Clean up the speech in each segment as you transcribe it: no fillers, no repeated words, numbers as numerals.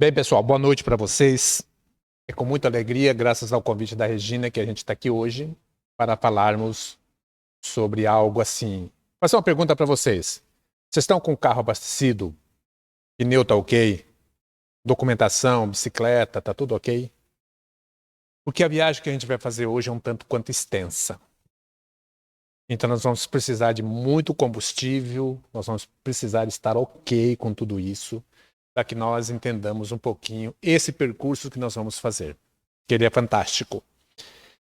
Bem, pessoal, boa noite para vocês. É com muita alegria, graças ao convite da Regina, que a gente está aqui hoje para falarmos sobre algo assim. Vou fazer uma pergunta para vocês. Vocês estão com o carro abastecido? Pneu tá ok? Documentação, bicicleta, tá tudo ok? Porque a viagem que a gente vai fazer hoje é um tanto quanto extensa. Então nós vamos precisar de muito combustível, nós vamos precisar estar ok com tudo isso, para que nós entendamos um pouquinho esse percurso que nós vamos fazer, que ele é fantástico.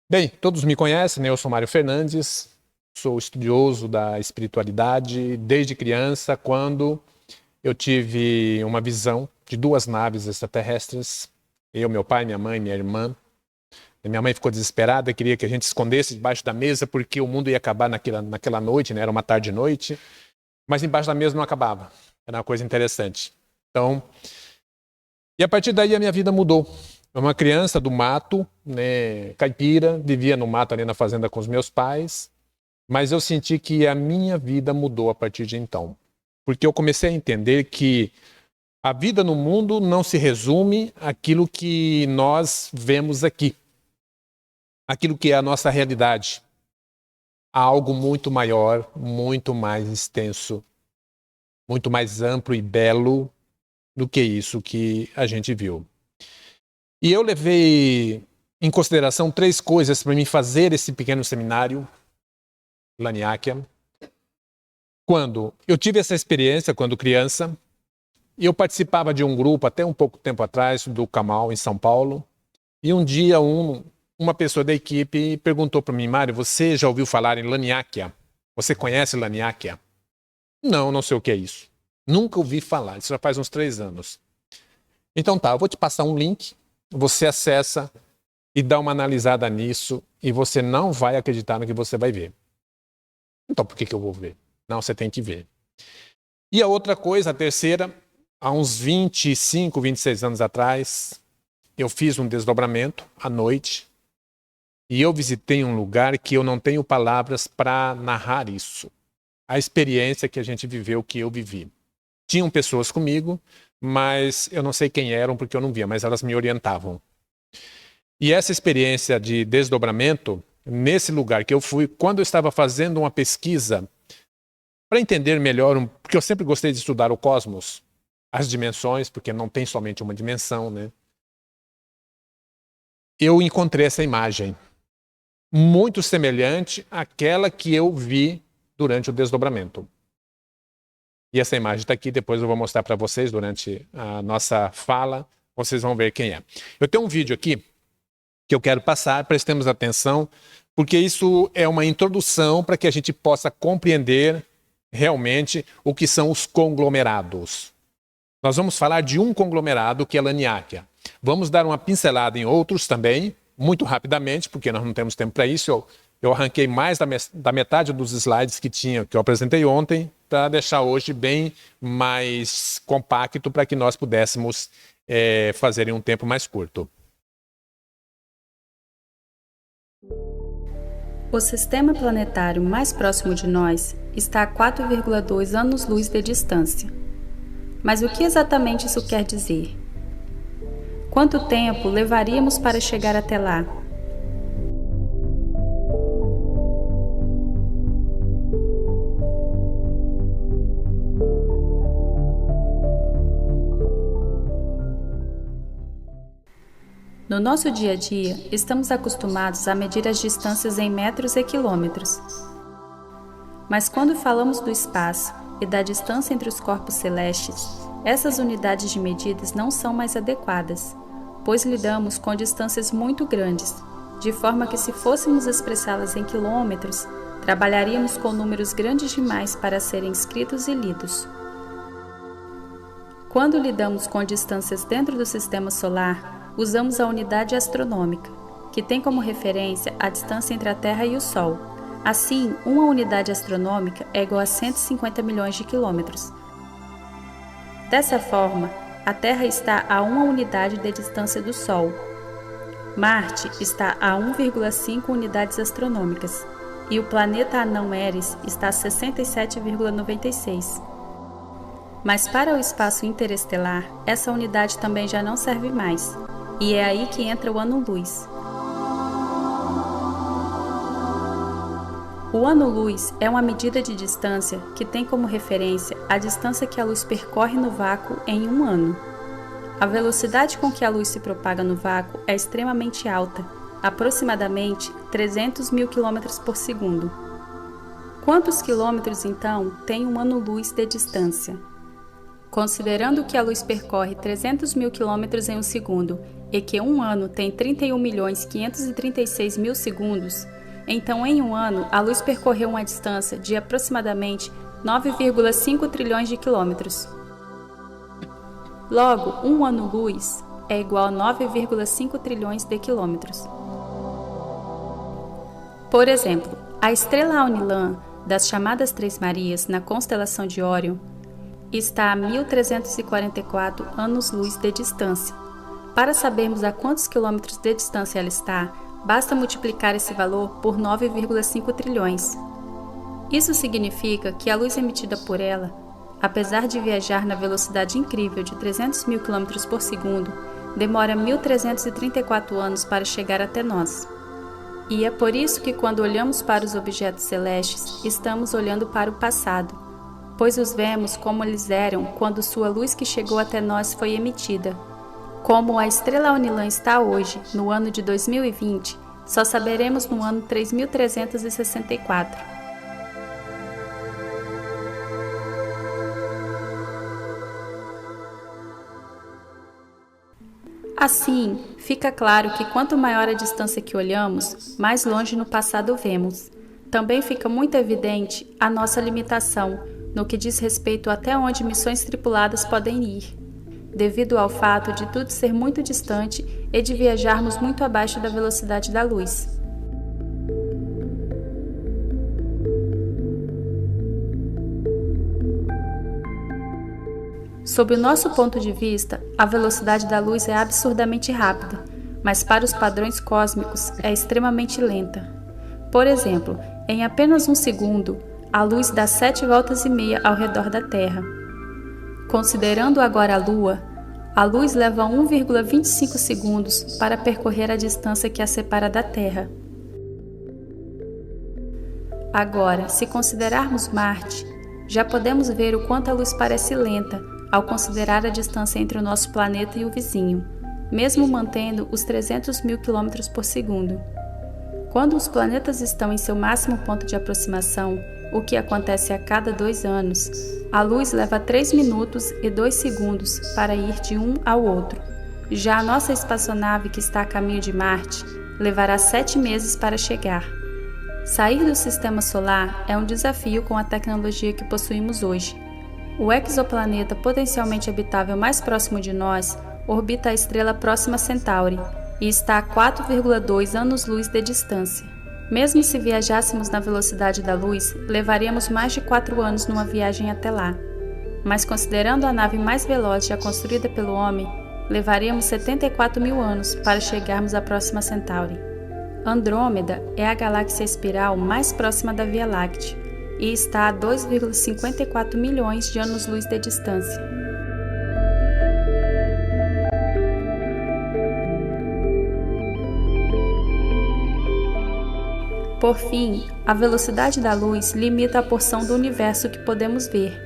Bem, todos me conhecem, né? Eu sou Mário Fernandes, sou estudioso da espiritualidade desde criança, quando eu tive uma visão de duas naves extraterrestres, eu, meu pai, minha mãe, minha irmã. Minha mãe ficou desesperada, queria que a gente escondesse debaixo da mesa, porque o mundo ia acabar naquela noite, né? Era uma tarde e noite, mas embaixo da mesa não acabava. Era uma coisa interessante. Então, e a partir daí a minha vida mudou. Eu uma criança do mato, né, caipira, vivia no mato ali na fazenda com os meus pais, mas eu senti que a minha vida mudou a partir de então. Porque eu comecei a entender que a vida no mundo não se resume àquilo que nós vemos aqui, aquilo que é a nossa realidade. Há algo muito maior, muito mais extenso, muito mais amplo e belo do que isso que a gente viu. E eu levei em consideração três coisas para mim fazer esse pequeno seminário, Laniáquia. Quando eu tive essa experiência, quando criança, eu participava de um grupo até um pouco tempo atrás, do Camal, em São Paulo, e um dia uma pessoa da equipe perguntou para mim: Mário, você já ouviu falar em Laniáquia? Você conhece Laniáquia? Não, não sei o que é isso. Nunca ouvi falar, isso já faz uns 3 anos. Então tá, eu vou te passar um link, você acessa e dá uma analisada nisso e você não vai acreditar no que você vai ver. Então por que eu vou ver? Não, você tem que ver. E a outra coisa, a terceira, há uns 25, 26 anos atrás, eu fiz um desdobramento à noite e eu visitei um lugar que eu não tenho palavras para narrar isso. A experiência que a gente viveu, que eu vivi. Tinham pessoas comigo, mas eu não sei quem eram porque eu não via, mas elas me orientavam. E essa experiência de desdobramento, nesse lugar que eu fui, quando eu estava fazendo uma pesquisa para entender melhor, porque eu sempre gostei de estudar o cosmos, as dimensões, porque não tem somente uma dimensão, né? Eu encontrei essa imagem, muito semelhante àquela que eu vi durante o desdobramento. E essa imagem está aqui, depois eu vou mostrar para vocês durante a nossa fala, vocês vão ver quem é. Eu tenho um vídeo aqui que eu quero passar, prestemos atenção, porque isso é uma introdução para que a gente possa compreender realmente o que são os conglomerados. Nós vamos falar de um conglomerado que é a Laniáquia. Vamos dar uma pincelada em outros também, muito rapidamente, porque nós não temos tempo para isso. Eu arranquei mais da metade dos slides que eu apresentei ontem, para deixar hoje bem mais compacto para que nós pudéssemos fazer em um tempo mais curto. O sistema planetário mais próximo de nós está a 4,2 anos-luz de distância. Mas o que exatamente isso quer dizer? Quanto tempo levaríamos para chegar até lá? No nosso dia a dia, estamos acostumados a medir as distâncias em metros e quilômetros. Mas quando falamos do espaço e da distância entre os corpos celestes, essas unidades de medidas não são mais adequadas, pois lidamos com distâncias muito grandes, de forma que se fôssemos expressá-las em quilômetros, trabalharíamos com números grandes demais para serem escritos e lidos. Quando lidamos com distâncias dentro do sistema solar, usamos a unidade astronômica, que tem como referência a distância entre a Terra e o Sol. Assim, uma unidade astronômica é igual a 150 milhões de quilômetros. Dessa forma, a Terra está a 1 unidade de distância do Sol. Marte está a 1,5 unidades astronômicas e o planeta anão Eris está a 67,96. Mas para o espaço interestelar, essa unidade também já não serve mais, e é aí que entra o ano-luz. O ano-luz é uma medida de distância que tem como referência a distância que a luz percorre no vácuo em um ano. A velocidade com que a luz se propaga no vácuo é extremamente alta, aproximadamente 300 mil km por segundo. Quantos quilômetros, então, tem um ano-luz de distância? Considerando que a luz percorre 300 mil quilômetros em um segundo e que um ano tem 31.536.000 segundos, então em um ano a luz percorreu uma distância de aproximadamente 9,5 trilhões de quilômetros. Logo, um ano-luz é igual a 9,5 trilhões de quilômetros. Por exemplo, a estrela Alnilam das chamadas Três Marias na constelação de Órion está a 1.344 anos-luz de distância. Para sabermos a quantos quilômetros de distância ela está, basta multiplicar esse valor por 9,5 trilhões. Isso significa que a luz emitida por ela, apesar de viajar na velocidade incrível de 300 mil km por segundo, demora 1.334 anos para chegar até nós. E é por isso que quando olhamos para os objetos celestes, estamos olhando para o passado, pois os vemos como eles eram quando sua luz que chegou até nós foi emitida. Como a estrela Alnilam está hoje, no ano de 2020, só saberemos no ano 3364. Assim, fica claro que quanto maior a distância que olhamos, mais longe no passado vemos. Também fica muito evidente a nossa limitação no que diz respeito até onde missões tripuladas podem ir, devido ao fato de tudo ser muito distante e de viajarmos muito abaixo da velocidade da luz. Sob o nosso ponto de vista, a velocidade da luz é absurdamente rápida, mas para os padrões cósmicos é extremamente lenta. Por exemplo, em apenas um segundo, a luz dá 7 voltas e meia ao redor da Terra. Considerando agora a Lua, a luz leva 1,25 segundos para percorrer a distância que a separa da Terra. Agora, se considerarmos Marte, já podemos ver o quanto a luz parece lenta ao considerar a distância entre o nosso planeta e o vizinho, mesmo mantendo os 300 mil km por segundo. Quando os planetas estão em seu máximo ponto de aproximação, o que acontece a cada 2 anos, a luz leva 3 minutos e 2 segundos para ir de um ao outro. Já a nossa espaçonave que está a caminho de Marte levará 7 meses para chegar. Sair do sistema solar é um desafio com a tecnologia que possuímos hoje. O exoplaneta potencialmente habitável mais próximo de nós orbita a estrela Próxima Centauri e está a 4,2 anos-luz de distância. Mesmo se viajássemos na velocidade da luz, levaríamos mais de 4 anos numa viagem até lá. Mas considerando a nave mais veloz já construída pelo homem, levaríamos 74 mil anos para chegarmos à Próxima Centauri. Andrômeda é a galáxia espiral mais próxima da Via Láctea e está a 2,54 milhões de anos-luz de distância. Por fim, a velocidade da luz limita a porção do universo que podemos ver.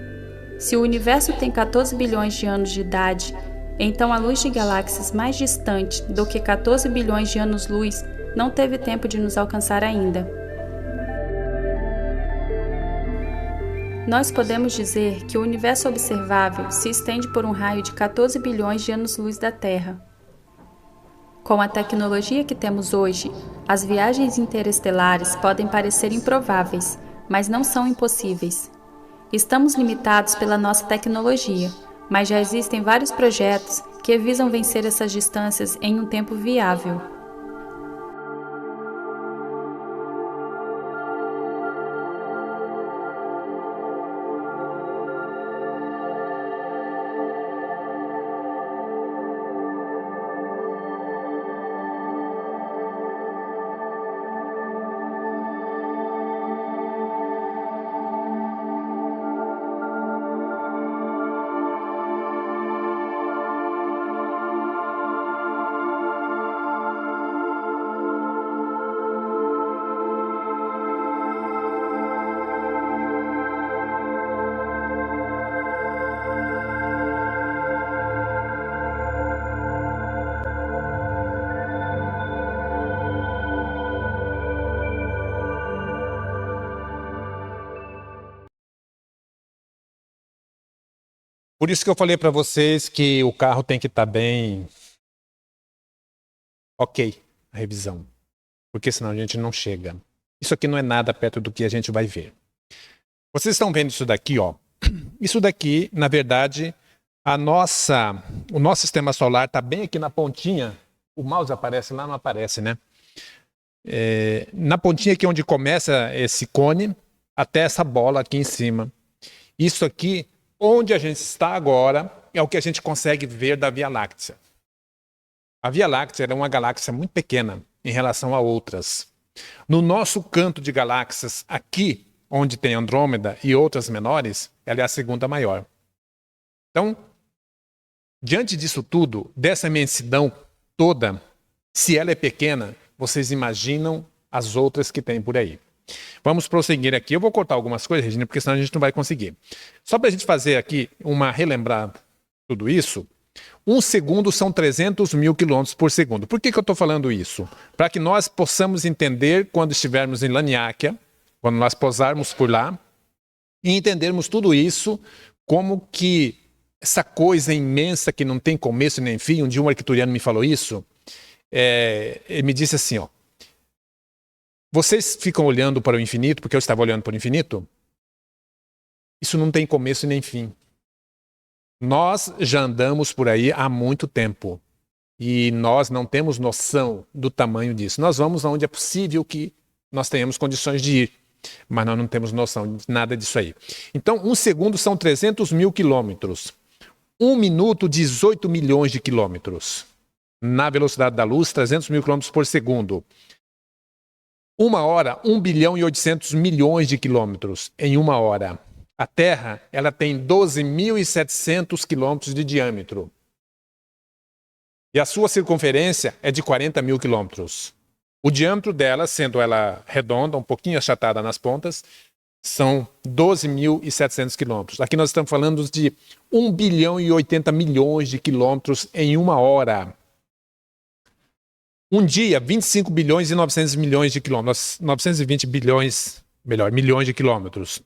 Se o universo tem 14 bilhões de anos de idade, então a luz de galáxias mais distante do que 14 bilhões de anos-luz não teve tempo de nos alcançar ainda. Nós podemos dizer que o universo observável se estende por um raio de 14 bilhões de anos-luz da Terra. Com a tecnologia que temos hoje, as viagens interestelares podem parecer improváveis, mas não são impossíveis. Estamos limitados pela nossa tecnologia, mas já existem vários projetos que visam vencer essas distâncias em um tempo viável. Por isso que eu falei para vocês que o carro tem que estar bem ok, a revisão. Porque senão a gente não chega. Isso aqui não é nada perto do que a gente vai ver. Vocês estão vendo isso daqui, ó. Isso daqui, na verdade, o nosso sistema solar está bem aqui na pontinha. O mouse aparece lá, não aparece, né? Na pontinha aqui onde começa esse cone, até essa bola aqui em cima. Isso aqui, onde a gente está agora, é o que a gente consegue ver da Via Láctea. A Via Láctea é uma galáxia muito pequena em relação a outras. No nosso canto de galáxias, aqui, onde tem Andrômeda e outras menores, ela é a segunda maior. Então, diante disso tudo, dessa imensidão toda, se ela é pequena, vocês imaginam as outras que tem por aí. Vamos prosseguir aqui. Eu vou cortar algumas coisas, Regina, porque senão a gente não vai conseguir. Só para a gente fazer aqui relembrar tudo isso, 1 segundo são 300 mil quilômetros por segundo. Por que eu estou falando isso? Para que nós possamos entender quando estivermos em Laniáquia, quando nós pousarmos por lá, e entendermos tudo isso, como que essa coisa imensa que não tem começo nem fim. Um dia um arcturiano me falou isso. Ele me disse assim, ó, vocês ficam olhando para o infinito, porque eu estava olhando para o infinito? Isso não tem começo nem fim. Nós já andamos por aí há muito tempo e nós não temos noção do tamanho disso. Nós vamos aonde é possível que nós tenhamos condições de ir, mas nós não temos noção de nada disso aí. Então, 1 segundo são 300 mil quilômetros. 1 minuto, 18 milhões de quilômetros. Na velocidade da luz, 300 mil quilômetros por segundo. 1 hora, 1 bilhão e 800 milhões de quilômetros em 1 hora. A Terra, ela tem 12.700 quilômetros de diâmetro. E a sua circunferência é de 40 mil quilômetros. O diâmetro dela, sendo ela redonda, um pouquinho achatada nas pontas, são 12.700 quilômetros. Aqui nós estamos falando de 1 bilhão e 80 milhões de quilômetros em 1 hora. Um dia, 25 bilhões e 900 milhões de quilômetros. 920 bilhões, milhões de quilômetros.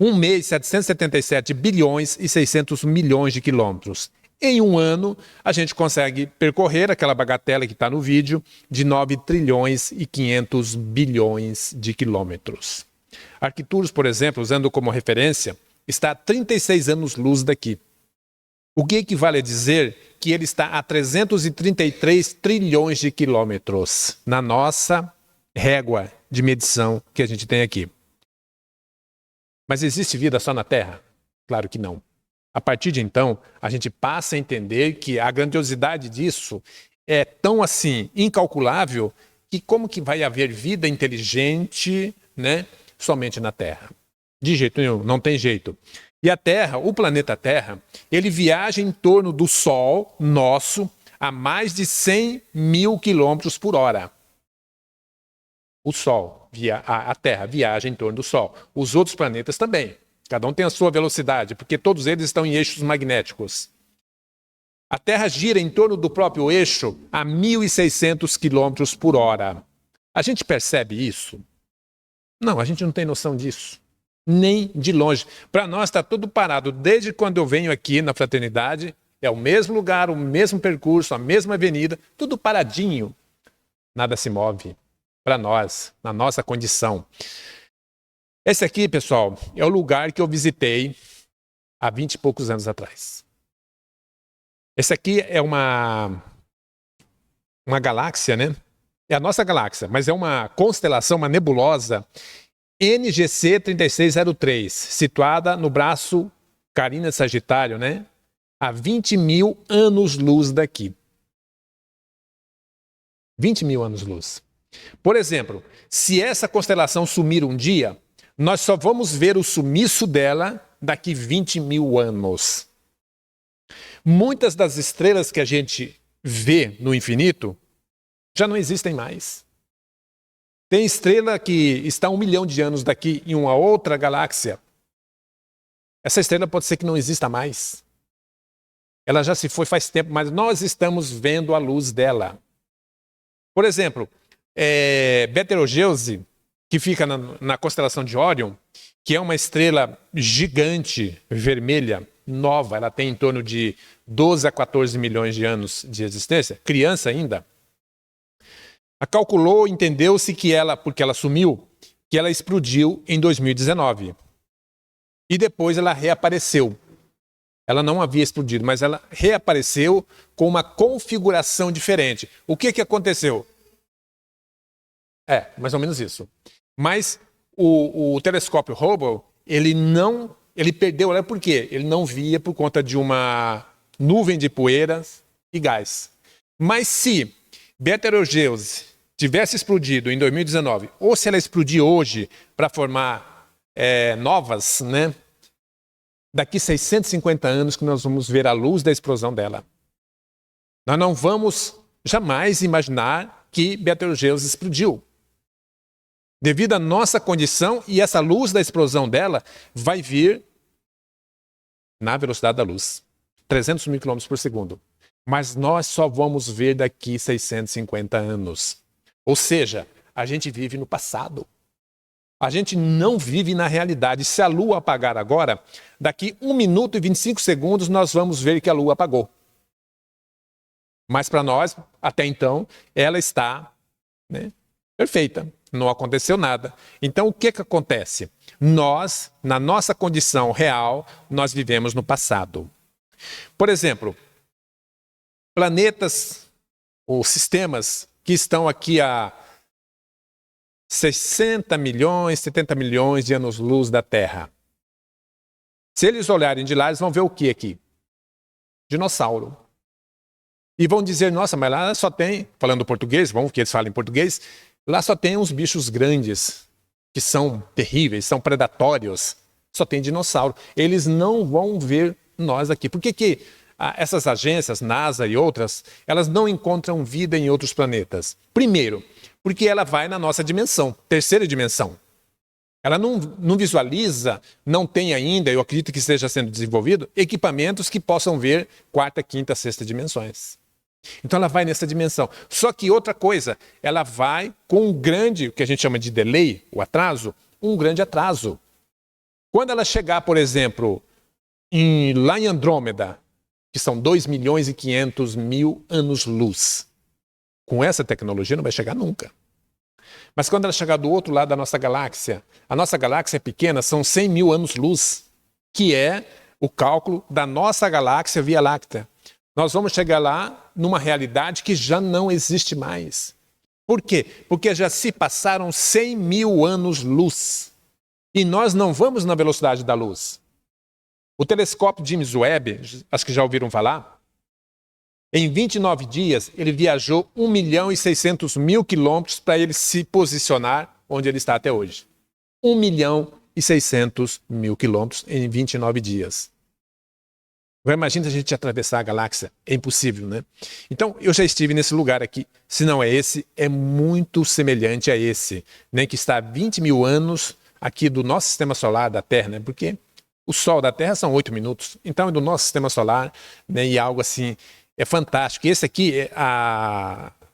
Um mês, 777 bilhões e 600 milhões de quilômetros. Em 1 ano, a gente consegue percorrer aquela bagatela que está no vídeo de 9 trilhões e 500 bilhões de quilômetros. Arcturus, por exemplo, usando como referência, está a 36 anos-luz daqui. O que equivale a dizer que ele está a 333 trilhões de quilômetros na nossa régua de medição que a gente tem aqui. Mas existe vida só na Terra? Claro que não. A partir de então, a gente passa a entender que a grandiosidade disso é tão assim incalculável que como que vai haver vida inteligente, né, somente na Terra? De jeito nenhum, não tem jeito. E a Terra, o planeta Terra, ele viaja em torno do Sol nosso a mais de 100 mil quilômetros por hora. O Sol, a Terra viaja em torno do Sol. Os outros planetas também. Cada um tem a sua velocidade, porque todos eles estão em eixos magnéticos. A Terra gira em torno do próprio eixo a 1.600 quilômetros por hora. A gente percebe isso? Não, a gente não tem noção disso. Nem de longe. Para nós está tudo parado. Desde quando eu venho aqui na Fraternidade, é o mesmo lugar, o mesmo percurso, a mesma avenida, tudo paradinho. Nada se move. Para nós, na nossa condição. Esse aqui, pessoal, é o lugar que eu visitei há 20 e poucos anos atrás. Esse aqui é uma galáxia, né? É a nossa galáxia, mas é uma constelação, uma nebulosa NGC 3603, situada no braço Carina de Sagitário, né? A 20 mil anos-luz daqui. 20 mil anos-luz. Por exemplo, se essa constelação sumir um dia, nós só vamos ver o sumiço dela daqui 20 mil anos. Muitas das estrelas que a gente vê no infinito já não existem mais. Tem estrela que está 1 milhão de anos daqui em uma outra galáxia. Essa estrela pode ser que não exista mais. Ela já se foi faz tempo, mas nós estamos vendo a luz dela. Por exemplo, Betelgeuse, que fica na constelação de Órion, que é uma estrela gigante, vermelha, nova, ela tem em torno de 12 a 14 milhões de anos de existência, criança ainda, ela calculou, entendeu-se que ela, porque ela sumiu, que ela explodiu em 2019. E depois ela reapareceu. Ela não havia explodido, mas ela reapareceu com uma configuração diferente. O que aconteceu? Mais ou menos isso. Mas o telescópio Hubble, ele perdeu ela por quê? Ele não via por conta de uma nuvem de poeiras e gás. Mas se Betelgeuse tivesse explodido em 2019, ou se ela explodir hoje para formar novas, né? Daqui 650 anos que nós vamos ver a luz da explosão dela. Nós não vamos jamais imaginar que Betelgeuse explodiu. Devido à nossa condição, e essa luz da explosão dela vai vir na velocidade da luz, 300 mil km por segundo. Mas nós só vamos ver daqui 650 anos. Ou seja, a gente vive no passado. A gente não vive na realidade. Se a Lua apagar agora, daqui 1 minuto e 25 segundos nós vamos ver que a Lua apagou. Mas para nós, até então, ela está, né, perfeita. Não aconteceu nada. Então, o que acontece? Nós, na nossa condição real, nós vivemos no passado. Por exemplo, planetas ou sistemas que estão aqui a 60 milhões, 70 milhões de anos-luz da Terra. Se eles olharem de lá, eles vão ver o que aqui? Dinossauro. E vão dizer, nossa, mas lá só tem, falando português, vamos que eles falem português, lá só tem uns bichos grandes, que são terríveis, são predatórios. Só tem dinossauro. Eles não vão ver nós aqui. Por que essas agências, NASA e outras, elas não encontram vida em outros planetas? Primeiro, porque ela vai na nossa dimensão, terceira dimensão. Ela não visualiza, não tem ainda, eu acredito que esteja sendo desenvolvido, equipamentos que possam ver quarta, quinta, sexta dimensões. Então ela vai nessa dimensão. Só que outra coisa, ela vai com um grande, o que a gente chama de delay, o atraso, um grande atraso. Quando ela chegar, por exemplo, lá em Andrômeda, que são 2 milhões e 500 mil anos-luz, com essa tecnologia não vai chegar nunca. Mas quando ela chegar do outro lado da nossa galáxia, a nossa galáxia é pequena, são 100 mil anos-luz, que é o cálculo da nossa galáxia Via Láctea. Nós vamos chegar lá numa realidade que já não existe mais. Por quê? Porque já se passaram 100 mil anos-luz. E nós não vamos na velocidade da luz. O telescópio James Webb, acho que já ouviram falar, em 29 dias ele viajou 1 milhão e 600 mil quilômetros para ele se posicionar onde ele está até hoje. 1 milhão e 600 mil quilômetros em 29 dias. Agora imagina a gente atravessar a galáxia, é impossível, né? Então eu já estive nesse lugar aqui, se não é esse, é muito semelhante a esse, né? Que está a 20 mil anos aqui do nosso sistema solar, da Terra, né? Porque o Sol da Terra são 8 minutos, então é do nosso sistema solar, né? E algo assim, é fantástico. E esse aqui,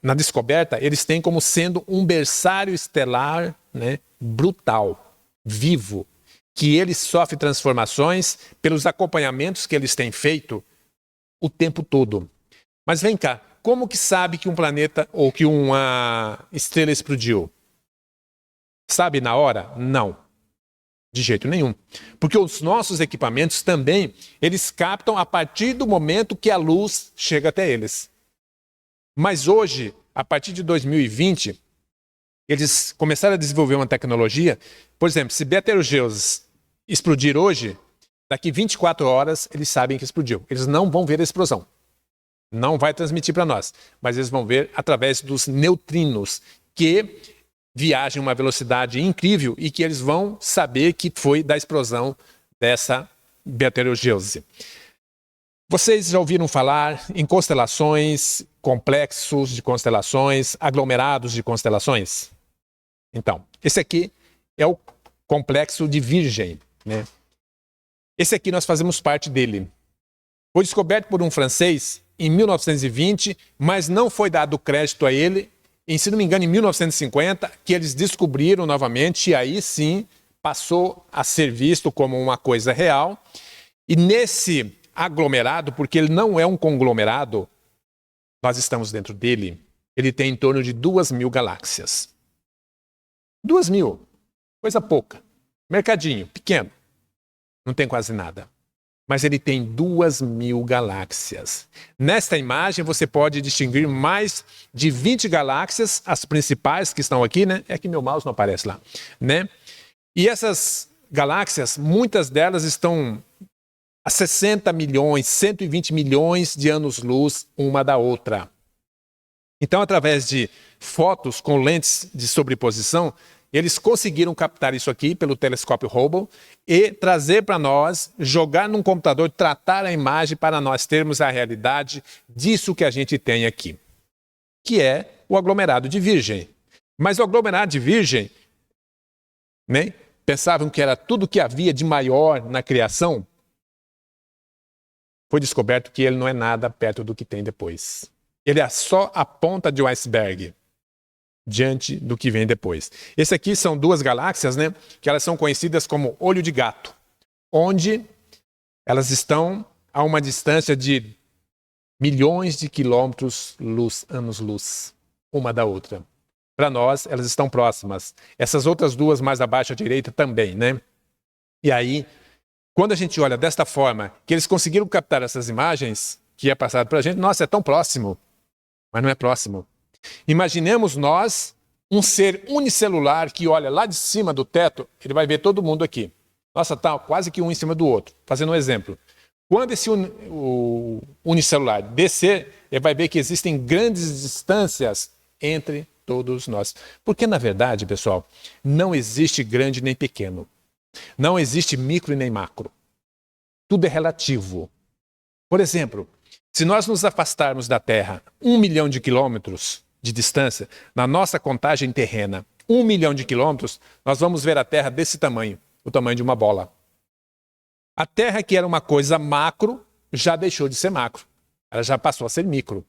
na descoberta, eles têm como sendo um berçário estelar, né? Brutal, vivo, que ele sofre transformações pelos acompanhamentos que eles têm feito o tempo todo. Mas vem cá, como que sabe que um planeta ou que uma estrela explodiu? Sabe na hora? Não. De jeito nenhum. Porque os nossos equipamentos também, eles captam a partir do momento que a luz chega até eles. Mas hoje, a partir de 2020, eles começaram a desenvolver uma tecnologia, por exemplo, se Betelgeuse explodir hoje, daqui 24 horas eles sabem que explodiu. Eles não vão ver a explosão. Não vai transmitir para nós, mas eles vão ver através dos neutrinos, que viajam a uma velocidade incrível e que eles vão saber que foi da explosão dessa Betelgeuse. Vocês já ouviram falar em constelações, complexos de constelações, aglomerados de constelações? Então, esse aqui é o complexo de Virgem, né? Esse aqui nós fazemos parte dele. Foi descoberto por um francês em 1920, mas não foi dado crédito a ele, se não me engano, em 1950, que eles descobriram novamente, e aí sim passou a ser visto como uma coisa real. E nesse aglomerado, porque ele não é um conglomerado, nós estamos dentro dele, ele tem em torno de 2.000 galáxias. 2.000, coisa pouca. Mercadinho, pequeno. Não tem quase nada. Mas ele tem 2.000 galáxias. Nesta imagem você pode distinguir mais de 20 galáxias, as principais que estão aqui, né? É que meu mouse não aparece lá, né? E essas galáxias, muitas delas estão a 60 milhões, 120 milhões de anos-luz uma da outra. Então, através de fotos com lentes de sobreposição, eles conseguiram captar isso aqui pelo telescópio Hubble e trazer para nós, jogar num computador, tratar a imagem para nós termos a realidade disso que a gente tem aqui, que é o aglomerado de Virgem. Mas o aglomerado de Virgem, né, pensavam que era tudo que havia de maior na criação. Foi descoberto que ele não é nada perto do que tem depois. Ele é só a ponta de um iceberg diante do que vem depois. Esse aqui são duas galáxias, né, que elas são conhecidas como olho de gato, onde elas estão a uma distância de milhões de quilômetros anos-luz, uma da outra. Para nós, elas estão próximas. Essas outras duas mais abaixo à direita também, né? E aí, quando a gente olha desta forma, que eles conseguiram captar essas imagens, que é passado para a gente, nossa, é tão próximo. Mas não é próximo. Imaginemos nós um ser unicelular que olha lá de cima do teto, ele vai ver todo mundo aqui. Nossa, tá quase que um em cima do outro. Fazendo um exemplo. Quando esse unicelular descer, ele vai ver que existem grandes distâncias entre todos nós. Porque, na verdade, pessoal, não existe grande nem pequeno. Não existe micro e nem macro. Tudo é relativo. Por exemplo, se nós nos afastarmos da Terra 1 milhão de quilômetros de distância, na nossa contagem terrena, 1 milhão de quilômetros, nós vamos ver a Terra desse tamanho, o tamanho de uma bola. A Terra, que era uma coisa macro, já deixou de ser macro. Ela já passou a ser micro.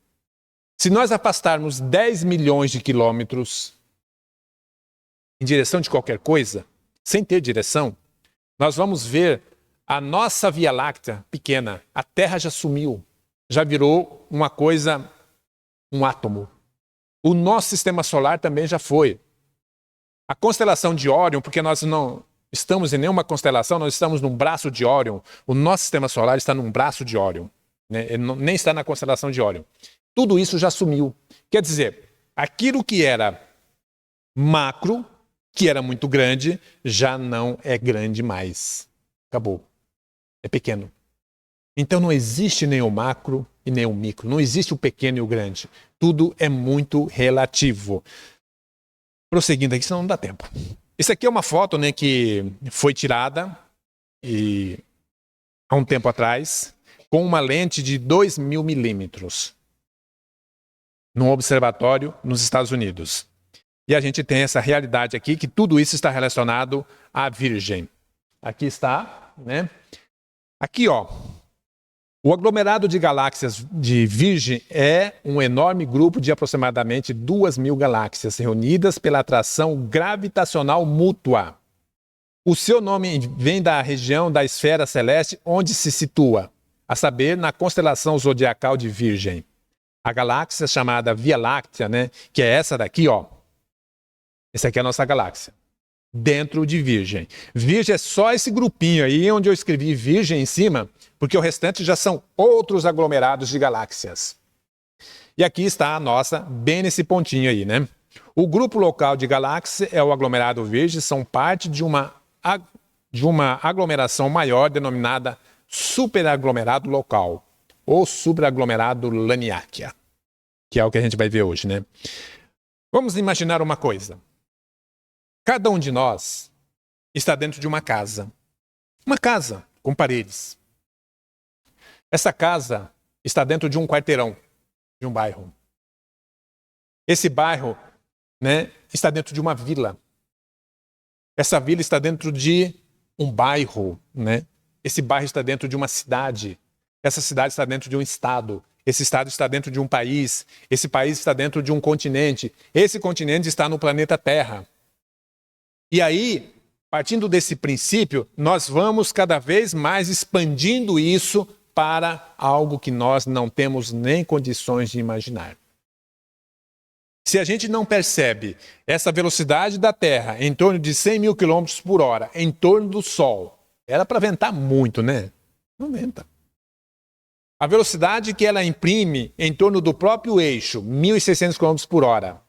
Se nós afastarmos 10 milhões de quilômetros em direção de qualquer coisa, sem ter direção, nós vamos ver a nossa Via Láctea pequena. A Terra já sumiu, já virou uma coisa, um átomo. O nosso sistema solar também já foi. A constelação de Órion, porque nós não estamos em nenhuma constelação, nós estamos num braço de Órion. O nosso sistema solar está num braço de Órion, né? Ele nem está na constelação de Órion. Tudo isso já sumiu. Quer dizer, aquilo que era macro, que era muito grande, já não é grande mais. Acabou. É pequeno. Então não existe nem o macro e nem o micro. Não existe o pequeno e o grande. Tudo é muito relativo. Prosseguindo aqui, senão não dá tempo. Isso aqui é uma foto, né, que foi tirada há um tempo atrás com uma lente de 2.000 milímetros num observatório nos Estados Unidos. E a gente tem essa realidade aqui, que tudo isso está relacionado à Virgem. Aqui está, né? Aqui, ó. O aglomerado de galáxias de Virgem é um enorme grupo de aproximadamente 2.000 galáxias reunidas pela atração gravitacional mútua. O seu nome vem da região da esfera celeste onde se situa, a saber, na constelação zodiacal de Virgem. A galáxia chamada Via Láctea, né, que é essa daqui, ó. Essa aqui é a nossa galáxia. Dentro de Virgem. Virgem é só esse grupinho aí onde eu escrevi Virgem em cima, porque o restante já são outros aglomerados de galáxias. E aqui está a nossa, bem nesse pontinho aí, né? O grupo local de galáxias é o aglomerado Virgem, são parte de uma aglomeração maior denominada superaglomerado local, ou superaglomerado Laniakea, que é o que a gente vai ver hoje, né? Vamos imaginar uma coisa. Cada um de nós está dentro de uma casa com paredes. Essa casa está dentro de um quarteirão, de um bairro. Esse bairro, né, está dentro de uma vila. Essa vila está dentro de um bairro, né? Esse bairro está dentro de uma cidade. Essa cidade está dentro de um estado. Esse estado está dentro de um país. Esse país está dentro de um continente. Esse continente está no planeta Terra. E aí, partindo desse princípio, nós vamos cada vez mais expandindo isso para algo que nós não temos nem condições de imaginar. Se a gente não percebe essa velocidade da Terra em torno de 100 mil quilômetros por hora, em torno do Sol, era para ventar muito, né? Não venta. A velocidade que ela imprime em torno do próprio eixo, 1.600 km por hora.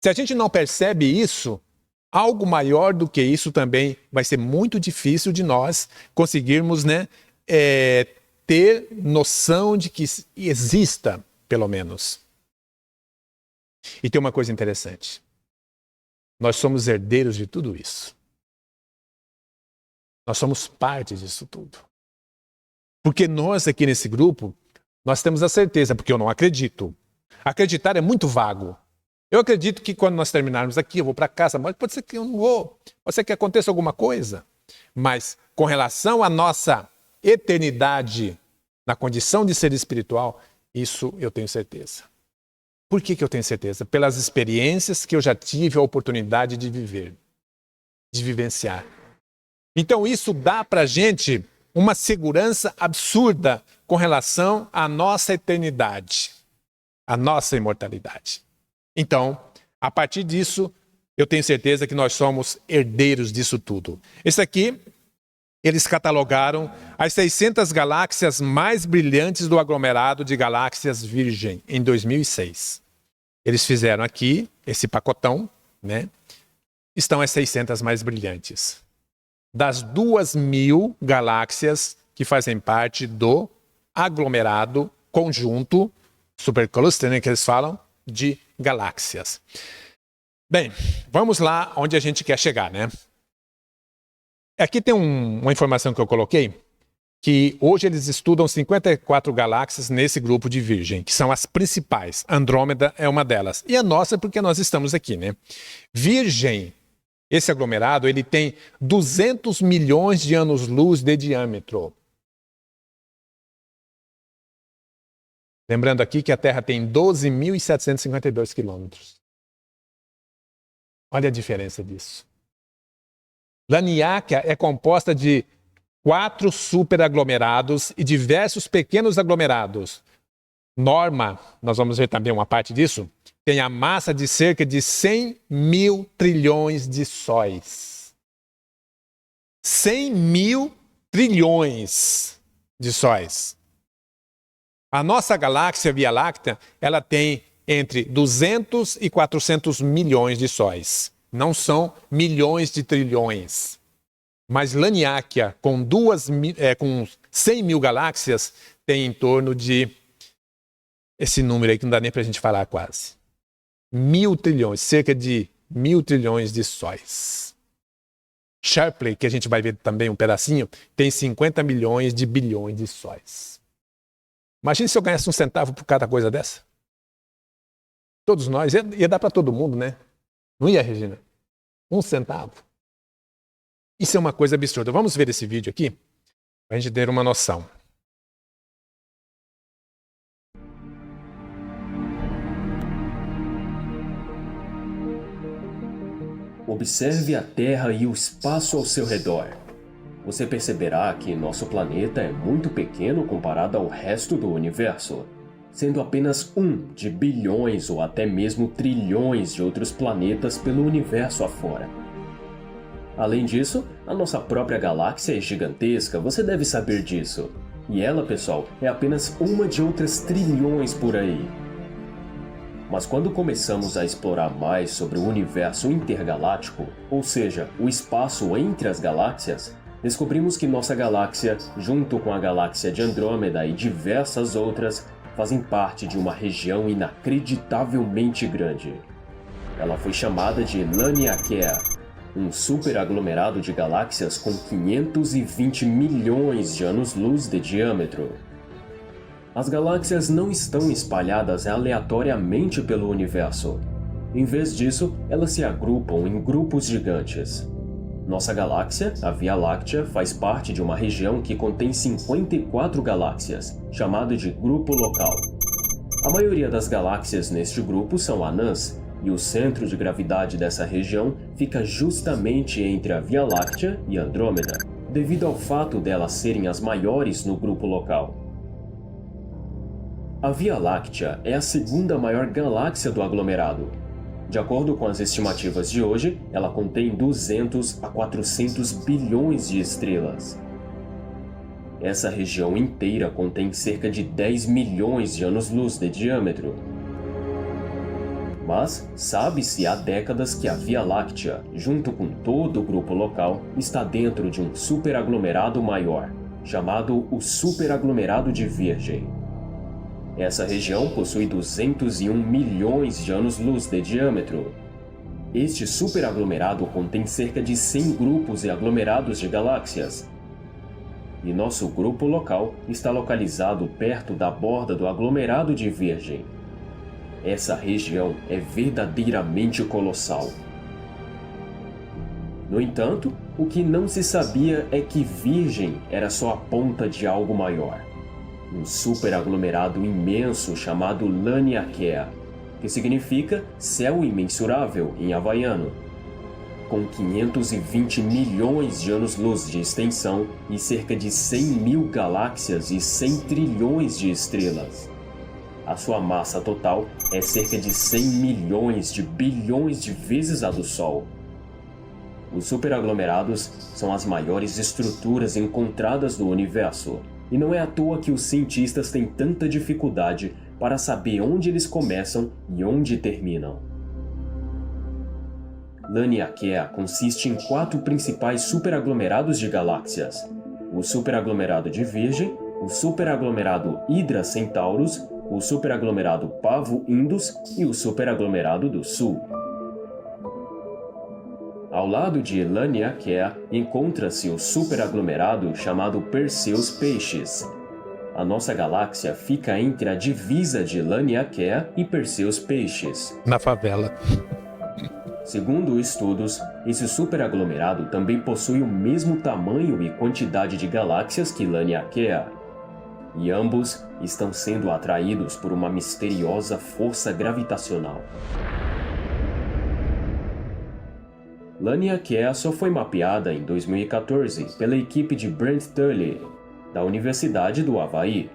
Se a gente não percebe isso, algo maior do que isso também vai ser muito difícil de nós conseguirmos, né, ter noção de que exista, pelo menos. E tem uma coisa interessante. Nós somos herdeiros de tudo isso. Nós somos parte disso tudo. Porque nós aqui nesse grupo, nós temos a certeza, porque eu não acredito. Acreditar é muito vago. Eu acredito que quando nós terminarmos aqui, eu vou para casa, mas pode ser que eu não vou. Pode ser que aconteça alguma coisa. Mas com relação à nossa eternidade, na condição de ser espiritual, isso eu tenho certeza. Por que eu tenho certeza? Pelas experiências que eu já tive a oportunidade de viver, de vivenciar. Então isso dá para a gente uma segurança absurda com relação à nossa eternidade, à nossa imortalidade. Então, a partir disso, eu tenho certeza que nós somos herdeiros disso tudo. Esse aqui, eles catalogaram as 600 galáxias mais brilhantes do aglomerado de galáxias Virgem, em 2006. Eles fizeram aqui, esse pacotão, né? Estão as 600 mais brilhantes. Das 2.000 galáxias que fazem parte do aglomerado conjunto, supercluster, né, que eles falam, de galáxias. Bem, vamos lá onde a gente quer chegar, né? Aqui tem uma informação que eu coloquei, que hoje eles estudam 54 galáxias nesse grupo de Virgem, que são as principais. Andrômeda é uma delas. E a nossa, porque nós estamos aqui, né? Virgem, esse aglomerado, ele tem 200 milhões de anos-luz de diâmetro. Lembrando aqui que a Terra tem 12.752 quilômetros. Olha a diferença disso. Laniakea é composta de 4 superaglomerados e diversos pequenos aglomerados. Norma, nós vamos ver também uma parte disso, tem a massa de cerca de 100 mil trilhões de sóis. 100 mil trilhões de sóis. A nossa galáxia Via Láctea, ela tem entre 200 e 400 milhões de sóis. Não são milhões de trilhões. Mas Laniakea, com 100 mil galáxias, tem em torno de esse número aí que não dá nem para a gente falar quase. 1.000 trilhões, cerca de 1.000 trilhões de sóis. Shapley, que a gente vai ver também um pedacinho, tem 50 milhões de bilhões de sóis. Imagina se eu ganhasse 1 centavo por cada coisa dessa. Todos nós, ia dar para todo mundo, né? Não ia, Regina? 1 centavo. Isso é uma coisa absurda. Vamos ver esse vídeo aqui, para a gente ter uma noção. Observe a Terra e o espaço ao seu redor. Você perceberá que nosso planeta é muito pequeno comparado ao resto do universo, sendo apenas um de bilhões ou até mesmo trilhões de outros planetas pelo universo afora. Além disso, a nossa própria galáxia é gigantesca, você deve saber disso. E ela, pessoal, é apenas uma de outras trilhões por aí. Mas quando começamos a explorar mais sobre o universo intergaláctico, ou seja, o espaço entre as galáxias, descobrimos que nossa galáxia, junto com a galáxia de Andrômeda e diversas outras, fazem parte de uma região inacreditavelmente grande. Ela foi chamada de Laniakea, um superaglomerado de galáxias com 520 milhões de anos-luz de diâmetro. As galáxias não estão espalhadas aleatoriamente pelo universo. Em vez disso, elas se agrupam em grupos gigantes. Nossa galáxia, a Via Láctea, faz parte de uma região que contém 54 galáxias, chamado de Grupo Local. A maioria das galáxias neste grupo são anãs, e o centro de gravidade dessa região fica justamente entre a Via Láctea e Andrômeda, devido ao fato delas serem as maiores no grupo local. A Via Láctea é a segunda maior galáxia do aglomerado. De acordo com as estimativas de hoje, ela contém 200 a 400 bilhões de estrelas. Essa região inteira contém cerca de 10 milhões de anos-luz de diâmetro. Mas sabe-se há décadas que a Via Láctea, junto com todo o grupo local, está dentro de um superaglomerado maior, chamado o superaglomerado de Virgem. Essa região possui 201 milhões de anos-luz de diâmetro. Este superaglomerado contém cerca de 100 grupos e aglomerados de galáxias. E nosso grupo local está localizado perto da borda do aglomerado de Virgem. Essa região é verdadeiramente colossal. No entanto, o que não se sabia é que Virgem era só a ponta de algo maior. Um superaglomerado imenso chamado Laniakea, que significa céu imensurável em havaiano, com 520 milhões de anos-luz de extensão e cerca de 100 mil galáxias e 100 trilhões de estrelas. A sua massa total é cerca de 100 milhões de bilhões de vezes a do Sol. Os superaglomerados são as maiores estruturas encontradas no universo, e não é à toa que os cientistas têm tanta dificuldade para saber onde eles começam e onde terminam. Laniakea consiste em 4 principais superaglomerados de galáxias: o superaglomerado de Virgem, o superaglomerado Hydra Centaurus, o superaglomerado Pavo Indus e o superaglomerado do Sul. Ao lado de Laniakea encontra-se o superaglomerado chamado Perseus Peixes. A nossa galáxia fica entre a divisa de Laniakea e Perseus Peixes. Na favela. Segundo estudos, esse superaglomerado também possui o mesmo tamanho e quantidade de galáxias que Laniakea. E ambos estão sendo atraídos por uma misteriosa força gravitacional. Laniakea só foi mapeada em 2014 pela equipe de Brent Tully, da Universidade do Havaí.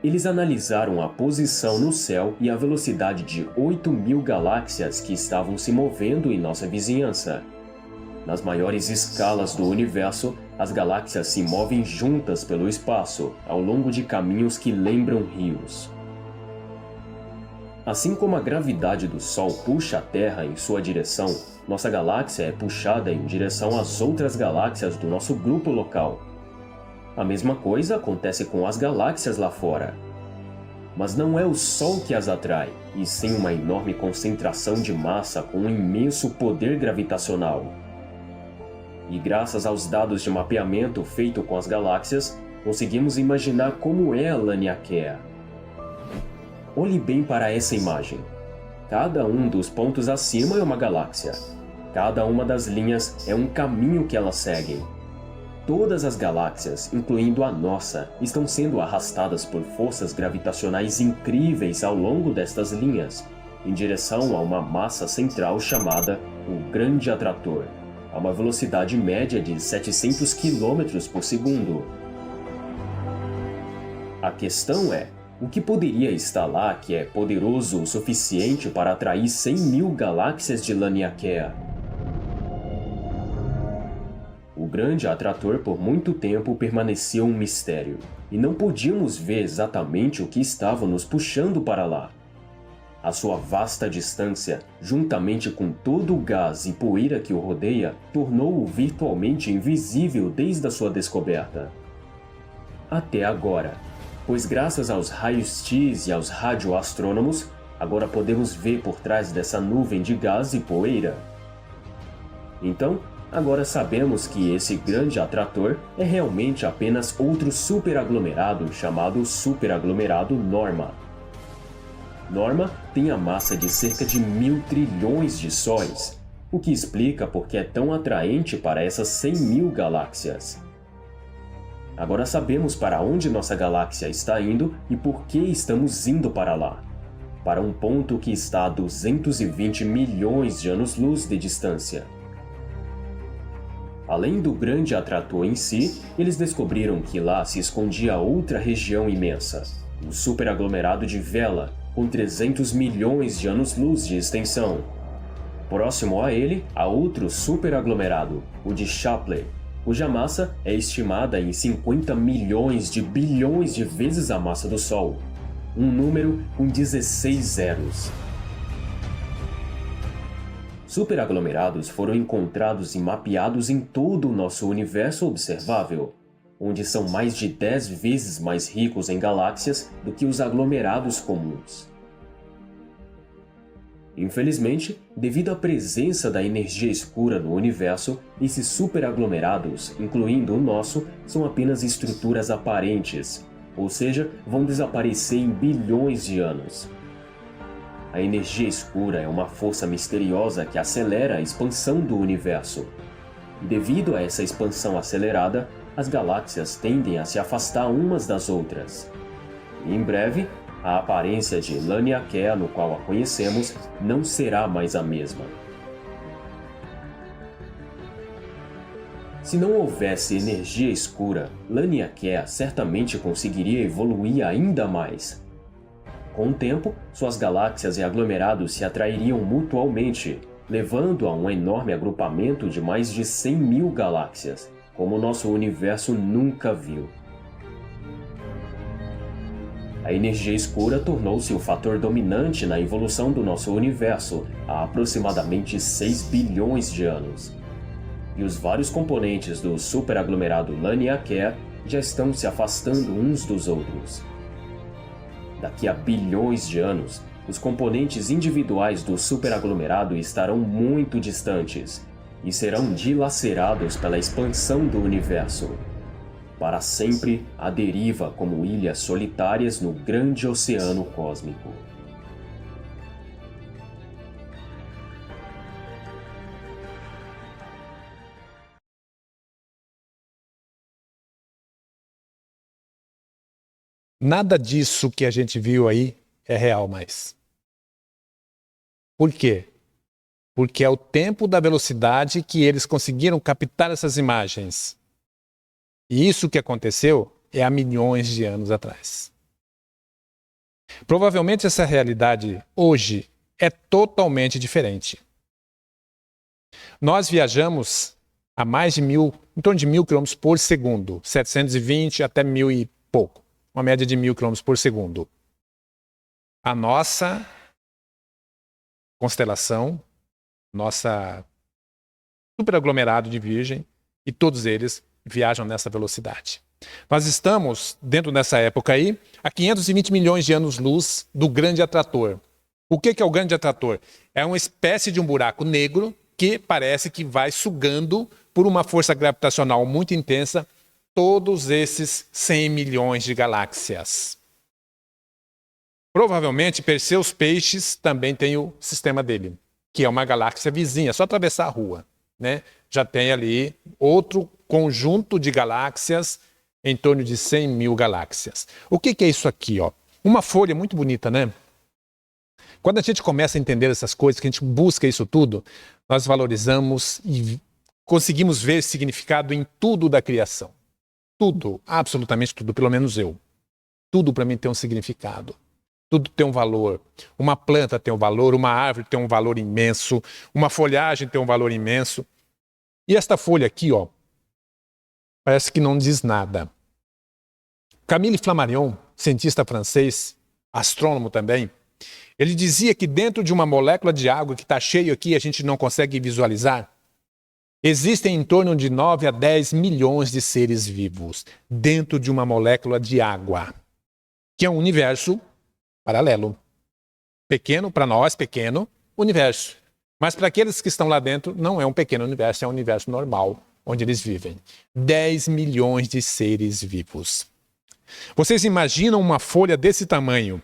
Eles analisaram a posição no céu e a velocidade de 8.000 galáxias que estavam se movendo em nossa vizinhança. Nas maiores escalas do universo, as galáxias se movem juntas pelo espaço, ao longo de caminhos que lembram rios. Assim como a gravidade do Sol puxa a Terra em sua direção, nossa galáxia é puxada em direção às outras galáxias do nosso grupo local. A mesma coisa acontece com as galáxias lá fora. Mas não é o Sol que as atrai, e sim uma enorme concentração de massa com um imenso poder gravitacional. E graças aos dados de mapeamento feito com as galáxias, conseguimos imaginar como é a Laniakea. Olhe bem para essa imagem. Cada um dos pontos acima é uma galáxia. Cada uma das linhas é um caminho que elas seguem. Todas as galáxias, incluindo a nossa, estão sendo arrastadas por forças gravitacionais incríveis ao longo destas linhas, em direção a uma massa central chamada o Grande Atrator, a uma velocidade média de 700 km por segundo. A questão é, o que poderia estar lá que é poderoso o suficiente para atrair 100.000 galáxias de Laniakea? O Grande Atrator por muito tempo permaneceu um mistério, e não podíamos ver exatamente o que estava nos puxando para lá. A sua vasta distância, juntamente com todo o gás e poeira que o rodeia, tornou-o virtualmente invisível desde a sua descoberta. Até agora, pois graças aos raios-x e aos radioastrônomos, agora podemos ver por trás dessa nuvem de gás e poeira. Então, agora sabemos que esse grande atrator é realmente apenas outro superaglomerado chamado superaglomerado Norma. Norma tem a massa de cerca de 1.000 trilhões de sóis, o que explica por que é tão atraente para essas 100.000 galáxias. Agora sabemos para onde nossa galáxia está indo e por que estamos indo para lá. para um ponto que está a 220 milhões de anos-luz de distância. Além do grande atrator em si, eles descobriram que lá se escondia outra região imensa, o superaglomerado de Vela, com 300 milhões de anos-luz de extensão. Próximo a ele, há outro superaglomerado, o de Shapley, cuja massa é estimada em 50 milhões de bilhões de vezes a massa do Sol, um número com 16 zeros. Superaglomerados foram encontrados e mapeados em todo o nosso universo observável, onde são mais de 10 vezes mais ricos em galáxias do que os aglomerados comuns. Infelizmente, devido à presença da energia escura no universo, esses superaglomerados, incluindo o nosso, são apenas estruturas aparentes, ou seja, vão desaparecer em bilhões de anos. A energia escura é uma força misteriosa que acelera a expansão do universo. Devido a essa expansão acelerada, as galáxias tendem a se afastar umas das outras. E em breve, a aparência de Laniakea, no qual a conhecemos, não será mais a mesma. Se não houvesse energia escura, Laniakea certamente conseguiria evoluir ainda mais. Com o tempo, suas galáxias e aglomerados se atrairiam mutualmente, levando a um enorme agrupamento de mais de 100 mil galáxias, como o nosso universo nunca viu. A energia escura tornou-se o fator dominante na evolução do nosso universo há aproximadamente 6 bilhões de anos. E os vários componentes do superaglomerado Laniakea já estão se afastando uns dos outros. Daqui a bilhões de anos, os componentes individuais do superaglomerado estarão muito distantes e serão dilacerados pela expansão do universo, para sempre à deriva como ilhas solitárias no grande oceano cósmico. Nada disso que a gente viu aí é real mais. Por quê? Porque é o tempo da velocidade que eles conseguiram captar essas imagens. E isso que aconteceu é há milhões de anos atrás. Provavelmente essa realidade hoje é totalmente diferente. Nós viajamos a mais de em torno de 1.000 km por segundo, 720 até 1.000 e pouco, uma média de 1.000 km por segundo. A nossa constelação, nossa superaglomerado de Virgem, e todos eles viajam nessa velocidade. Nós estamos, dentro dessa época aí, a 520 milhões de anos-luz do grande atrator. O que é o grande atrator? É uma espécie de um buraco negro que parece que vai sugando, por uma força gravitacional muito intensa, todos esses 100 milhões de galáxias. Provavelmente, Perseus Peixes também tem o sistema dele, que é uma galáxia vizinha, só atravessar a rua, né? Já tem ali outro conjunto de galáxias, em torno de 100 mil galáxias. O que é isso aqui, ó? Uma folha muito bonita, né? Quando a gente começa a entender essas coisas, que a gente busca isso tudo, nós valorizamos e conseguimos ver significado em tudo da criação. Tudo, absolutamente tudo, pelo menos eu. Tudo para mim tem um significado. Tudo tem um valor. Uma planta tem um valor, uma árvore tem um valor imenso, uma folhagem tem um valor imenso. E esta folha aqui, ó, parece que não diz nada. Camille Flammarion, cientista francês, astrônomo também, ele dizia que dentro de uma molécula de água que está cheio aqui, a gente não consegue visualizar, existem em torno de 9 a 10 milhões de seres vivos dentro de uma molécula de água, que é um universo paralelo. Pequeno, para nós, pequeno universo. Mas para aqueles que estão lá dentro, não é um pequeno universo, é um universo normal, onde eles vivem. 10 milhões de seres vivos. Vocês imaginam uma folha desse tamanho?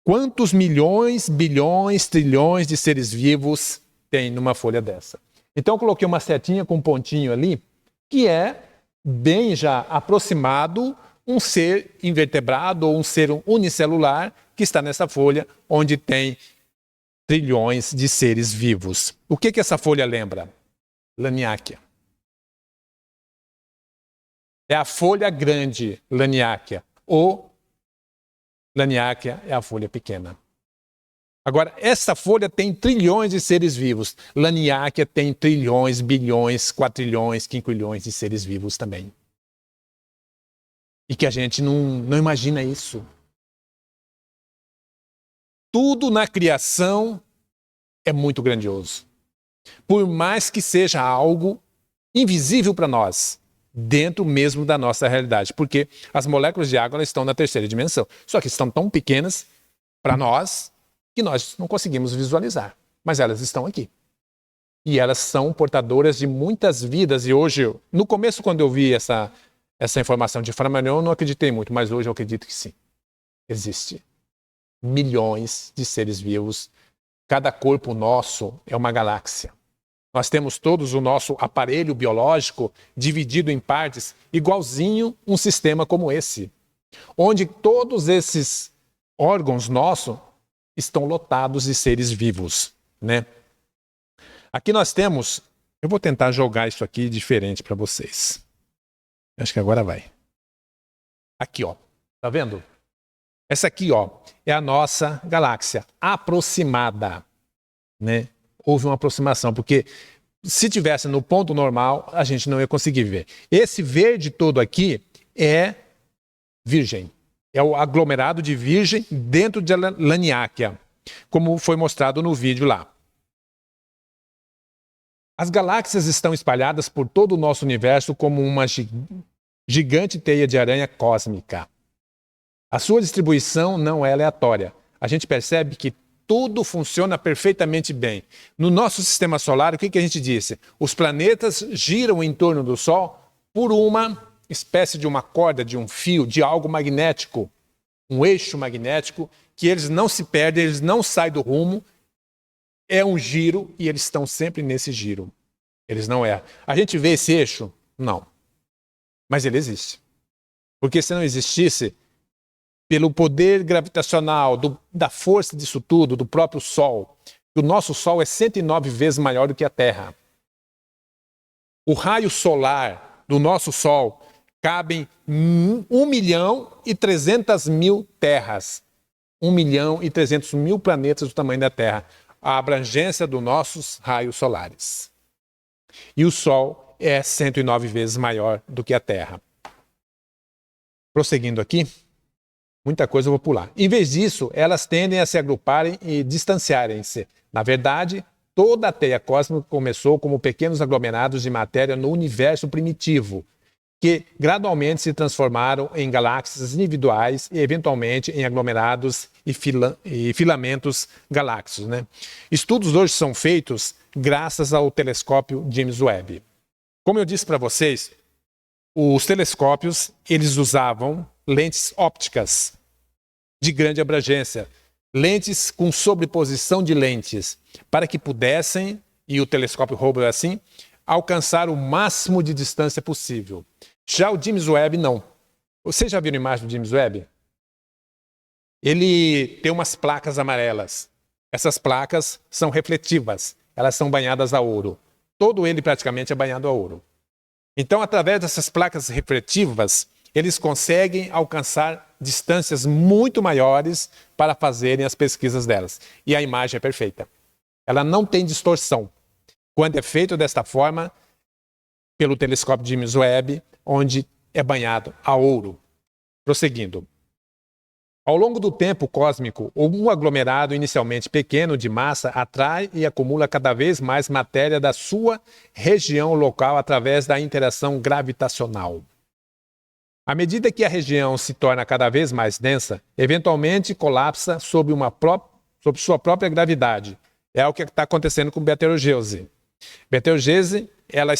Quantos milhões, bilhões, trilhões de seres vivos tem numa folha dessa? Então eu coloquei uma setinha com um pontinho ali, que é bem já aproximado um ser invertebrado ou um ser unicelular que está nessa folha onde tem trilhões de seres vivos. O que essa folha lembra? Laniáquia. É a folha grande, Laniáquia. Ou Laniáquia é a folha pequena. Agora, essa folha tem trilhões de seres vivos. Laniáquia tem trilhões, bilhões, quatrilhões, quinquilhões de seres vivos também. E que a gente não imagina isso. Tudo na criação é muito grandioso. Por mais que seja algo invisível para nós, dentro mesmo da nossa realidade. Porque as moléculas de água estão na terceira dimensão. Só que estão tão pequenas para nós que nós não conseguimos visualizar. Mas elas estão aqui. E elas são portadoras de muitas vidas. E hoje, no começo, quando eu vi essa informação de Flammarion, eu não acreditei muito, mas hoje eu acredito que sim. Existe milhões de seres vivos. Cada corpo nosso é uma galáxia. Nós temos todos o nosso aparelho biológico dividido em partes, igualzinho um sistema como esse, onde todos esses órgãos nossos estão lotados de seres vivos, né? Aqui nós temos, eu vou tentar jogar isso aqui diferente para vocês. Acho que agora vai. Aqui, ó. Tá vendo? Essa aqui, ó, é a nossa galáxia aproximada, né? Houve uma aproximação, porque se tivesse no ponto normal, a gente não ia conseguir ver. Esse verde todo aqui é virgem. É o aglomerado de virgem dentro de Laniáquia, como foi mostrado no vídeo lá. As galáxias estão espalhadas por todo o nosso universo como uma gigante teia de aranha cósmica. A sua distribuição não é aleatória. A gente percebe que tudo funciona perfeitamente bem. No nosso sistema solar, o que a gente disse? Os planetas giram em torno do Sol por uma espécie de uma corda, de um fio, de algo magnético, um eixo magnético, que eles não se perdem, eles não saem do rumo, é um giro e eles estão sempre nesse giro. Eles não erram. A gente vê esse eixo? Não. Mas ele existe. Porque se não existisse, pelo poder gravitacional, da força disso tudo, do próprio Sol, o nosso Sol é 109 vezes maior do que a Terra. O raio solar do nosso Sol cabem 1.300.000 terras. 1.300.000 planetas do tamanho da Terra. A abrangência dos nossos raios solares. E o Sol é 109 vezes maior do que a Terra. Prosseguindo aqui, muita coisa eu vou pular. Em vez disso, elas tendem a se agruparem e distanciarem-se. Na verdade, toda a teia cósmica começou como pequenos aglomerados de matéria no universo primitivo, que gradualmente se transformaram em galáxias individuais e, eventualmente, em aglomerados e filamentos galácticos, né? Estudos hoje são feitos graças ao telescópio James Webb. Como eu disse para vocês, os telescópios eles usavam lentes ópticas de grande abrangência, lentes com sobreposição de lentes, para que pudessem, e o telescópio Hubble é assim, alcançar o máximo de distância possível. Já o James Webb, não. Vocês já viram a imagem do James Webb? Ele tem umas placas amarelas. Essas placas são refletivas. Elas são banhadas a ouro. Todo ele praticamente é banhado a ouro. Então, através dessas placas refletivas, eles conseguem alcançar distâncias muito maiores para fazerem as pesquisas delas. E a imagem é perfeita. Ela não tem distorção. Quando é feito desta forma, pelo telescópio James Webb, onde é banhado a ouro. Prosseguindo. Ao longo do tempo cósmico, um aglomerado inicialmente pequeno de massa atrai e acumula cada vez mais matéria da sua região local através da interação gravitacional. À medida que a região se torna cada vez mais densa, eventualmente colapsa sob sua própria gravidade. É o que está acontecendo com Betelgeuse. Betelgeuse, ela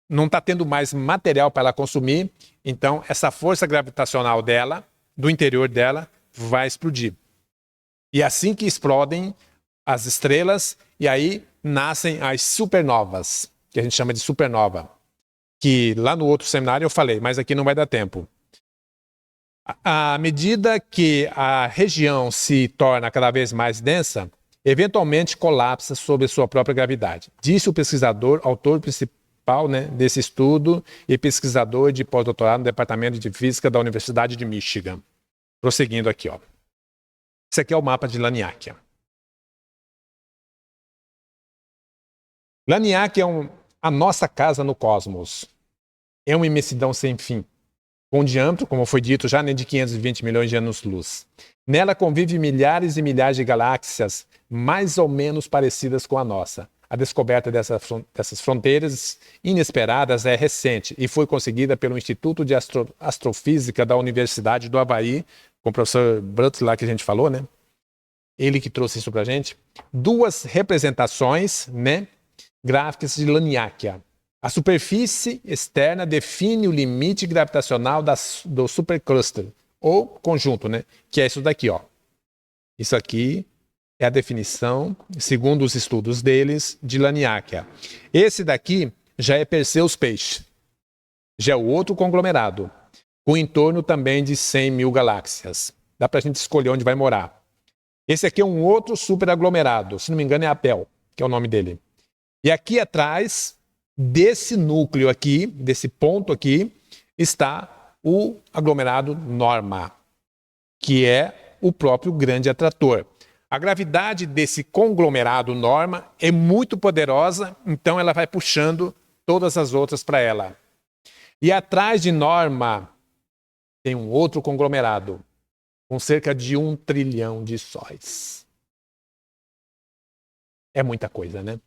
não está tendo mais material para ela consumir, então essa força gravitacional dela, do interior dela, vai explodir. E é assim que explodem as estrelas, e aí nascem as supernovas, que a gente chama de supernova. Que lá no outro seminário eu falei, mas aqui não vai dar tempo. À medida que a região se torna cada vez mais densa, eventualmente colapsa sob sua própria gravidade. Disse o pesquisador, autor principal, né, desse estudo e pesquisador de pós-doutorado no Departamento de Física da Universidade de Michigan. Prosseguindo aqui, ó. Esse aqui é o mapa de Laniakea. Laniakea é a nossa casa no cosmos. É uma imensidão sem fim, com um diâmetro, como foi dito, já de 520 milhões de anos-luz. Nela convivem milhares e milhares de galáxias mais ou menos parecidas com a nossa. A descoberta dessas fronteiras inesperadas é recente e foi conseguida pelo Instituto de Astrofísica da Universidade do Havaí, com o professor Brutt lá que a gente falou, né? Ele que trouxe isso pra gente. Duas representações, né, gráficas de Laniakea. A superfície externa define o limite gravitacional do supercluster, ou conjunto, né? Que é isso daqui, ó. Isso aqui é a definição, segundo os estudos deles, de Laniakea. Esse daqui já é Perseus Peixe. Já é o outro conglomerado, com em torno também de 100 mil galáxias. Dá pra gente escolher onde vai morar. Esse aqui é um outro superaglomerado, se não me engano é Apel, que é o nome dele. E aqui atrás desse núcleo aqui, desse ponto aqui, está o aglomerado Norma, que é o próprio grande atrator. A gravidade desse conglomerado Norma é muito poderosa, então ela vai puxando todas as outras para ela. E atrás de Norma tem um outro conglomerado, com cerca de 1 trilhão de sóis. É muita coisa, né?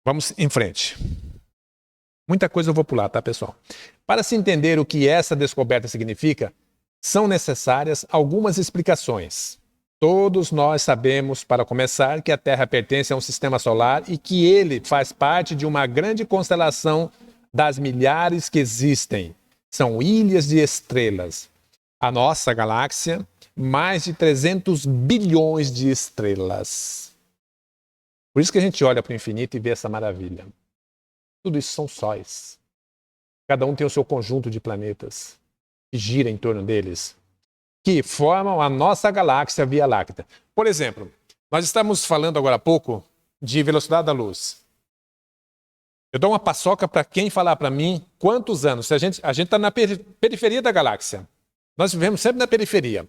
Vamos em frente. Muita coisa eu vou pular, tá, pessoal? Para se entender o que essa descoberta significa, são necessárias algumas explicações. Todos nós sabemos, para começar, que a Terra pertence a um sistema solar e que ele faz parte de uma grande constelação das milhares que existem. São ilhas de estrelas. A nossa galáxia, mais de 300 bilhões de estrelas. Por isso que a gente olha para o infinito e vê essa maravilha. Tudo isso são sóis. Cada um tem o seu conjunto de planetas que gira em torno deles, que formam a nossa galáxia Via Láctea. Por exemplo, nós estamos falando agora há pouco de velocidade da luz. Eu dou uma paçoca para quem falar para mim quantos anos. Se a gente está na periferia da galáxia. Nós vivemos sempre na periferia.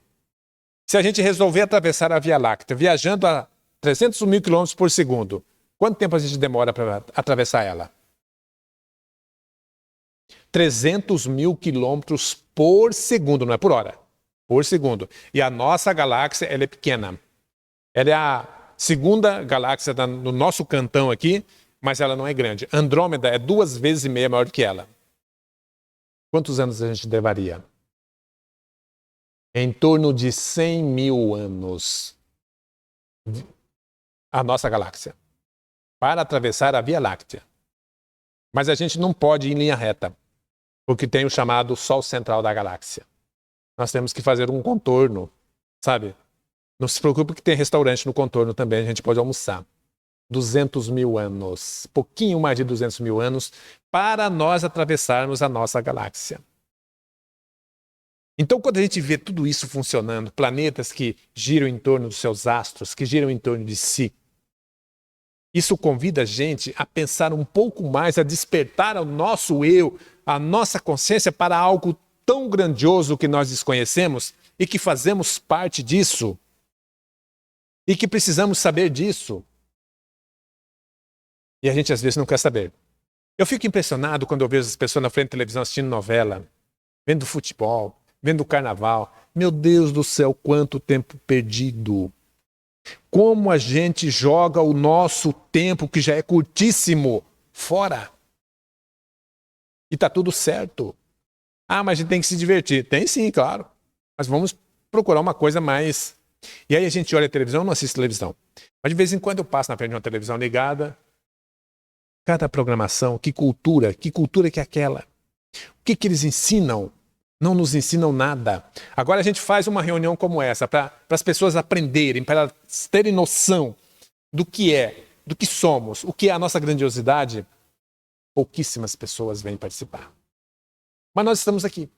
Se a gente resolver atravessar a Via Láctea, viajando a 300 mil quilômetros por segundo, quanto tempo a gente demora para atravessar ela? 300 mil quilômetros por segundo, não é por hora, por segundo. E a nossa galáxia, ela é pequena. Ela é a segunda galáxia no nosso cantão aqui, mas ela não é grande. Andrômeda é 2,5 vezes maior do que ela. Quantos anos a gente levaria? Em torno de 100 mil anos. A nossa galáxia. Para atravessar a Via Láctea. Mas a gente não pode ir em linha reta. Porque tem o chamado Sol Central da galáxia. Nós temos que fazer um contorno, sabe? Não se preocupe que tem restaurante no contorno também, a gente pode almoçar. 200 mil anos, pouquinho mais de 200 mil anos, para nós atravessarmos a nossa galáxia. Então, quando a gente vê tudo isso funcionando, planetas que giram em torno dos seus astros, que giram em torno de si, isso convida a gente a pensar um pouco mais, a despertar o nosso eu, a nossa consciência para algo tão grandioso que nós desconhecemos e que fazemos parte disso e que precisamos saber disso. E a gente às vezes não quer saber. Eu fico impressionado quando eu vejo as pessoas na frente da televisão assistindo novela, vendo futebol, vendo carnaval. Meu Deus do céu, quanto tempo perdido. Como a gente joga o nosso tempo, que já é curtíssimo, fora. E tá tudo certo. Ah, mas a gente tem que se divertir. Tem sim, claro. Mas vamos procurar uma coisa mais... E aí a gente olha a televisão, eu não assisto televisão. Mas de vez em quando eu passo na frente de uma televisão ligada. Cada programação, que cultura que é aquela? O que eles ensinam? Não nos ensinam nada. Agora a gente faz uma reunião como essa, para as pessoas aprenderem, para elas terem noção do que é, do que somos, o que é a nossa grandiosidade. Pouquíssimas pessoas vêm participar. Mas nós estamos aqui.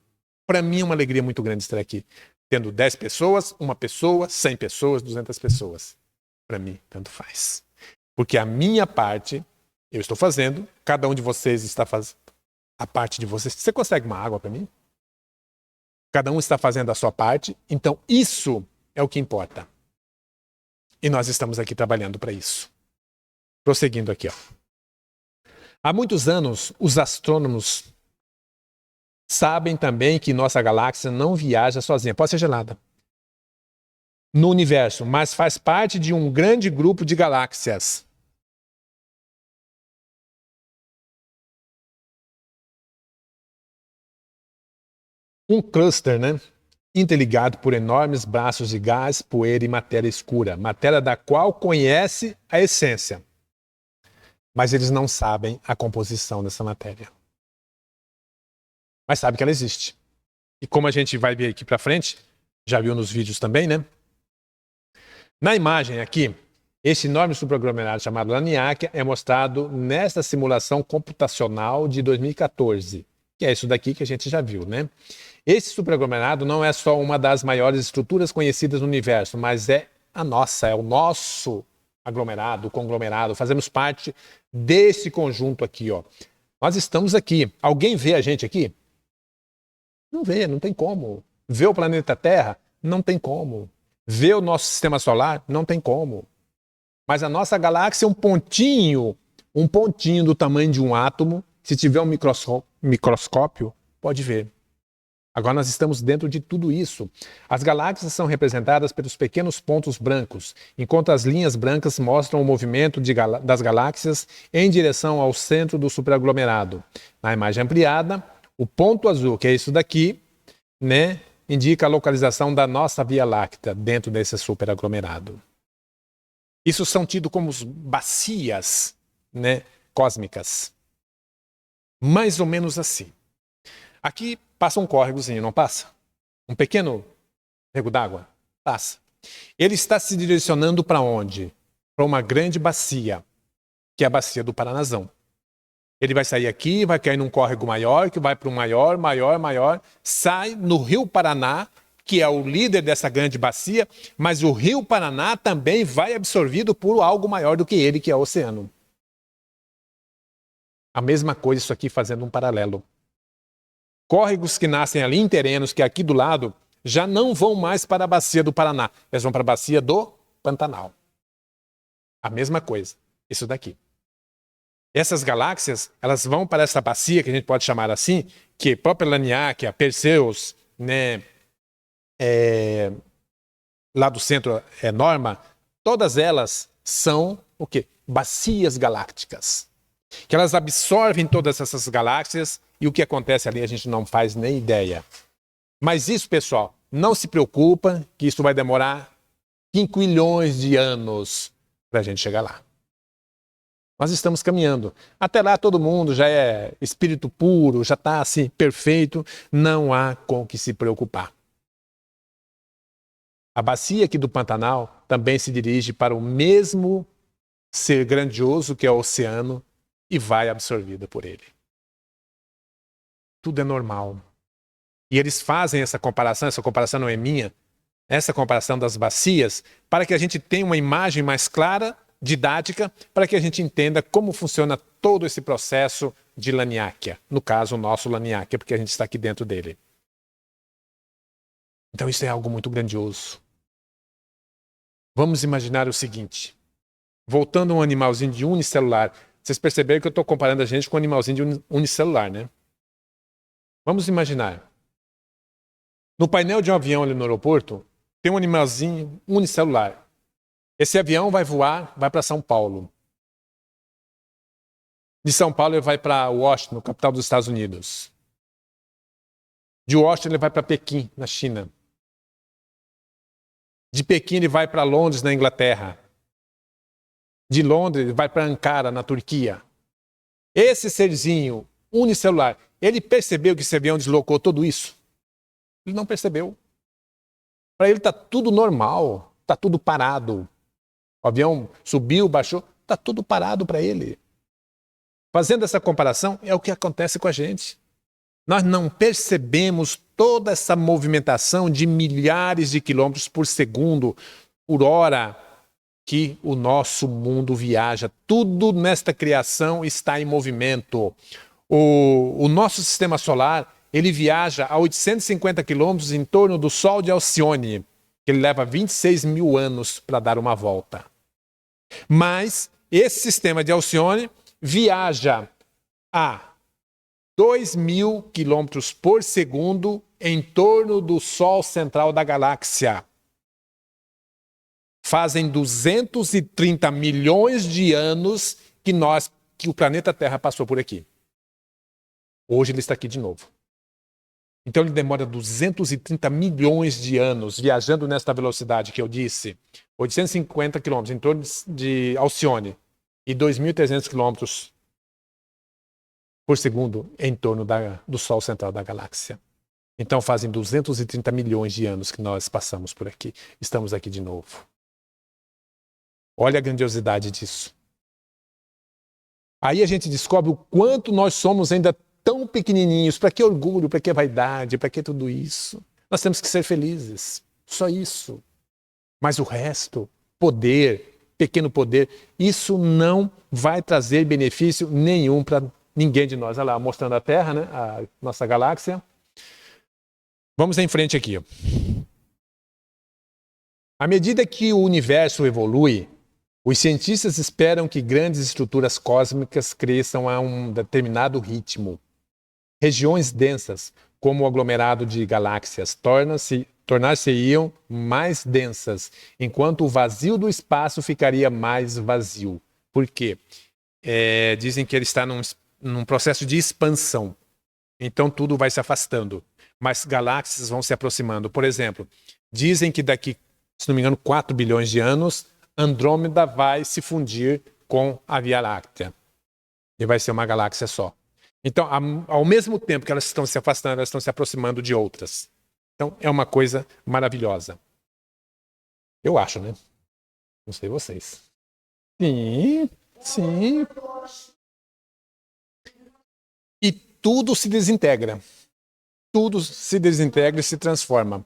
Para mim é uma alegria muito grande estar aqui. Tendo 10 pessoas, 1 pessoa, 100 pessoas, 200 pessoas. Para mim, tanto faz. Porque a minha parte, eu estou fazendo, cada um de vocês está fazendo a parte de vocês. Você consegue uma água para mim? Cada um está fazendo a sua parte, então isso é o que importa. E nós estamos aqui trabalhando para isso. Prosseguindo aqui, ó. Há muitos anos, os astrônomos sabem também que nossa galáxia não viaja sozinha, pode ser gelada, no universo, mas faz parte de um grande grupo de galáxias. Um cluster, né? Interligado por enormes braços de gás, poeira e matéria escura, matéria da qual conhece a essência. Mas eles não sabem a composição dessa matéria. Mas sabe que ela existe. E como a gente vai ver aqui para frente, já viu nos vídeos também, né? Na imagem aqui, esse enorme superaglomerado chamado Laniakea é mostrado nesta simulação computacional de 2014, que é isso daqui que a gente já viu, né? Esse superaglomerado não é só uma das maiores estruturas conhecidas no universo, mas é a nossa, é o nosso aglomerado, conglomerado. Fazemos parte desse conjunto aqui, ó. Nós estamos aqui. Alguém vê a gente aqui? Não vê, não tem como. Vê o planeta Terra? Não tem como. Vê o nosso sistema solar? Não tem como. Mas a nossa galáxia é um pontinho do tamanho de um átomo. Se tiver um microscópio, pode ver. Agora nós estamos dentro de tudo isso. As galáxias são representadas pelos pequenos pontos brancos, enquanto as linhas brancas mostram o movimento das galáxias em direção ao centro do superaglomerado. Na imagem ampliada, o ponto azul, que é isso daqui, né, indica a localização da nossa Via Láctea dentro desse superaglomerado. Isso são tidos como bacias, né, cósmicas. Mais ou menos assim. Aqui passa um córregozinho, não passa? Um pequeno rego d'água? Passa. Ele está se direcionando para onde? Para uma grande bacia, que é a bacia do Paranazão. Ele vai sair aqui, vai cair num córrego maior, que vai para um maior, sai no Rio Paraná, que é o líder dessa grande bacia, mas o Rio Paraná também vai absorvido por algo maior do que ele, que é o oceano. A mesma coisa isso aqui fazendo um paralelo. Córregos que nascem ali em terrenos, que é aqui do lado, já não vão mais para a bacia do Paraná. Eles vão para a bacia do Pantanal. A mesma coisa. Isso daqui. Essas galáxias, elas vão para essa bacia, que a gente pode chamar assim, que própria Laniakea, Perseus, né, lá do centro é Norma, todas elas são o quê? Bacias galácticas. Que elas absorvem todas essas galáxias e o que acontece ali a gente não faz nem ideia. Mas isso, pessoal, não se preocupa que isso vai demorar quinquilhões de anos para a gente chegar lá. Nós estamos caminhando. Até lá todo mundo já é espírito puro, já está assim, perfeito, não há com o que se preocupar. A bacia aqui do Pantanal também se dirige para o mesmo ser grandioso que é o oceano e vai absorvida por ele. Tudo é normal. E eles fazem essa comparação não é minha, essa comparação das bacias, para que a gente tenha uma imagem mais clara, didática, para que a gente entenda como funciona todo esse processo de Laniakea. No caso, o nosso Laniakea, porque a gente está aqui dentro dele. Então isso é algo muito grandioso. Vamos imaginar o seguinte. Voltando a um animalzinho de unicelular. Vocês perceberam que eu estou comparando a gente com um animalzinho de unicelular, né? Vamos imaginar. No painel de um avião ali no aeroporto, tem um animalzinho unicelular. Esse avião vai voar, vai para São Paulo. De São Paulo ele vai para Washington, capital dos Estados Unidos. De Washington ele vai para Pequim, na China. De Pequim ele vai para Londres, na Inglaterra. De Londres ele vai para Ankara, na Turquia. Esse serzinho unicelular, ele percebeu que esse avião deslocou tudo isso? Ele não percebeu. Para ele está tudo normal, está tudo parado. O avião subiu, baixou, está tudo parado para ele. Fazendo essa comparação, é o que acontece com a gente. Nós não percebemos toda essa movimentação de milhares de quilômetros por segundo, por hora, que o nosso mundo viaja. Tudo nesta criação está em movimento. O nosso sistema solar, ele viaja a 850 quilômetros em torno do Sol de Alcione, que ele leva 26 mil anos para dar uma volta. Mas esse sistema de Alcione viaja a 2.000 quilômetros por segundo em torno do Sol central da galáxia. Fazem 230 milhões de anos que o planeta Terra passou por aqui. Hoje ele está aqui de novo. Então ele demora 230 milhões de anos viajando nesta velocidade que eu disse, 850 quilômetros em torno de Alcione e 2.300 quilômetros por segundo em torno do Sol central da galáxia. Então fazem 230 milhões de anos que nós passamos por aqui. Estamos aqui de novo. Olha a grandiosidade disso. Aí a gente descobre o quanto nós somos ainda tão pequenininhos. Para que orgulho, para que vaidade, para que tudo isso? Nós temos que ser felizes. Só isso. Mas o resto, poder, pequeno poder, isso não vai trazer benefício nenhum para ninguém de nós. Olha lá, mostrando a Terra, né? A nossa galáxia. Vamos em frente aqui. À medida que o universo evolui, os cientistas esperam que grandes estruturas cósmicas cresçam a um determinado ritmo. Regiões densas, como o aglomerado de galáxias, tornar-se-iam mais densas, enquanto o vazio do espaço ficaria mais vazio. Por quê? Dizem que ele está num processo de expansão. Então tudo vai se afastando. Mas galáxias vão se aproximando. Por exemplo, dizem que daqui, se não me engano, 4 bilhões de anos, Andrômeda vai se fundir com a Via Láctea. E vai ser uma galáxia só. Então, ao mesmo tempo que elas estão se afastando, elas estão se aproximando de outras. Então, é uma coisa maravilhosa. Eu acho, né? Não sei vocês. Sim, sim. E tudo se desintegra. Tudo se desintegra e se transforma.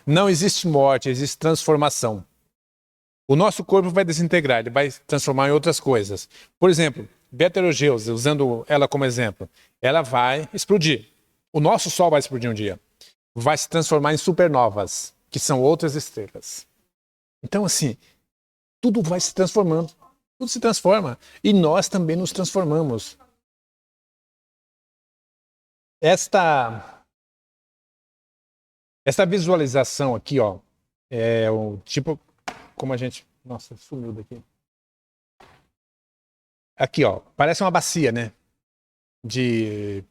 Não existe morte, existe transformação. O nosso corpo vai desintegrar, ele vai transformar em outras coisas. Por exemplo, Betelgeuse, usando ela como exemplo, ela vai explodir. O nosso Sol vai explodir um dia. Vai se transformar em supernovas, que são outras estrelas. Então, assim, tudo vai se transformando. Tudo se transforma. E nós também nos transformamos. Esta visualização aqui, ó, é o tipo... Como a gente... Nossa, sumiu daqui. Aqui, ó. Parece uma bacia, né? De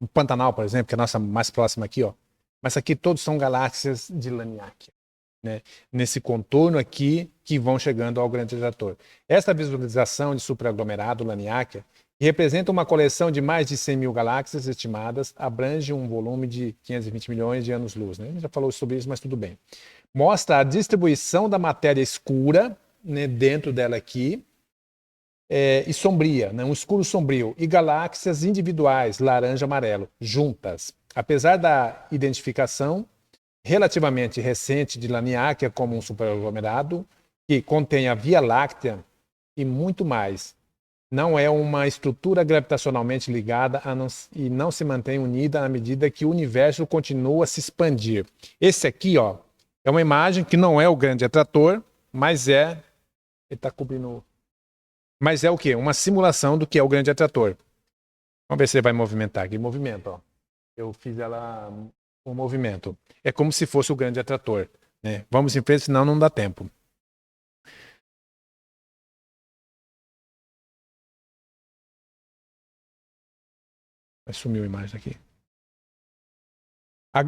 um Pantanal, por exemplo, que é a nossa mais próxima aqui, ó. Mas aqui todos são galáxias de Laniakea, né? Nesse contorno aqui que vão chegando ao Grande Atrator. Essa visualização de superaglomerado Laniakea, que representa uma coleção de mais de 100 mil galáxias estimadas, abrange um volume de 520 milhões de anos-luz, né? A gente já falou sobre isso, mas tudo bem. Mostra a distribuição da matéria escura, né, dentro dela aqui, e sombria, né, um escuro sombrio, e galáxias individuais, laranja e amarelo, juntas. Apesar da identificação relativamente recente de Laniakea como um superaglomerado, que contém a Via Láctea e muito mais, não é uma estrutura gravitacionalmente ligada e não se mantém unida à medida que o universo continua a se expandir. Esse aqui, ó, é uma imagem que não é o Grande Atrator, mas ele está cobrindo... Mas é o quê? Uma simulação do que é o Grande Atrator. Vamos ver se ele vai movimentar aqui. Movimento, ó. Eu fiz ela com movimento. É como se fosse o Grande Atrator, né? Vamos em frente, senão não dá tempo. Mas sumiu a imagem aqui.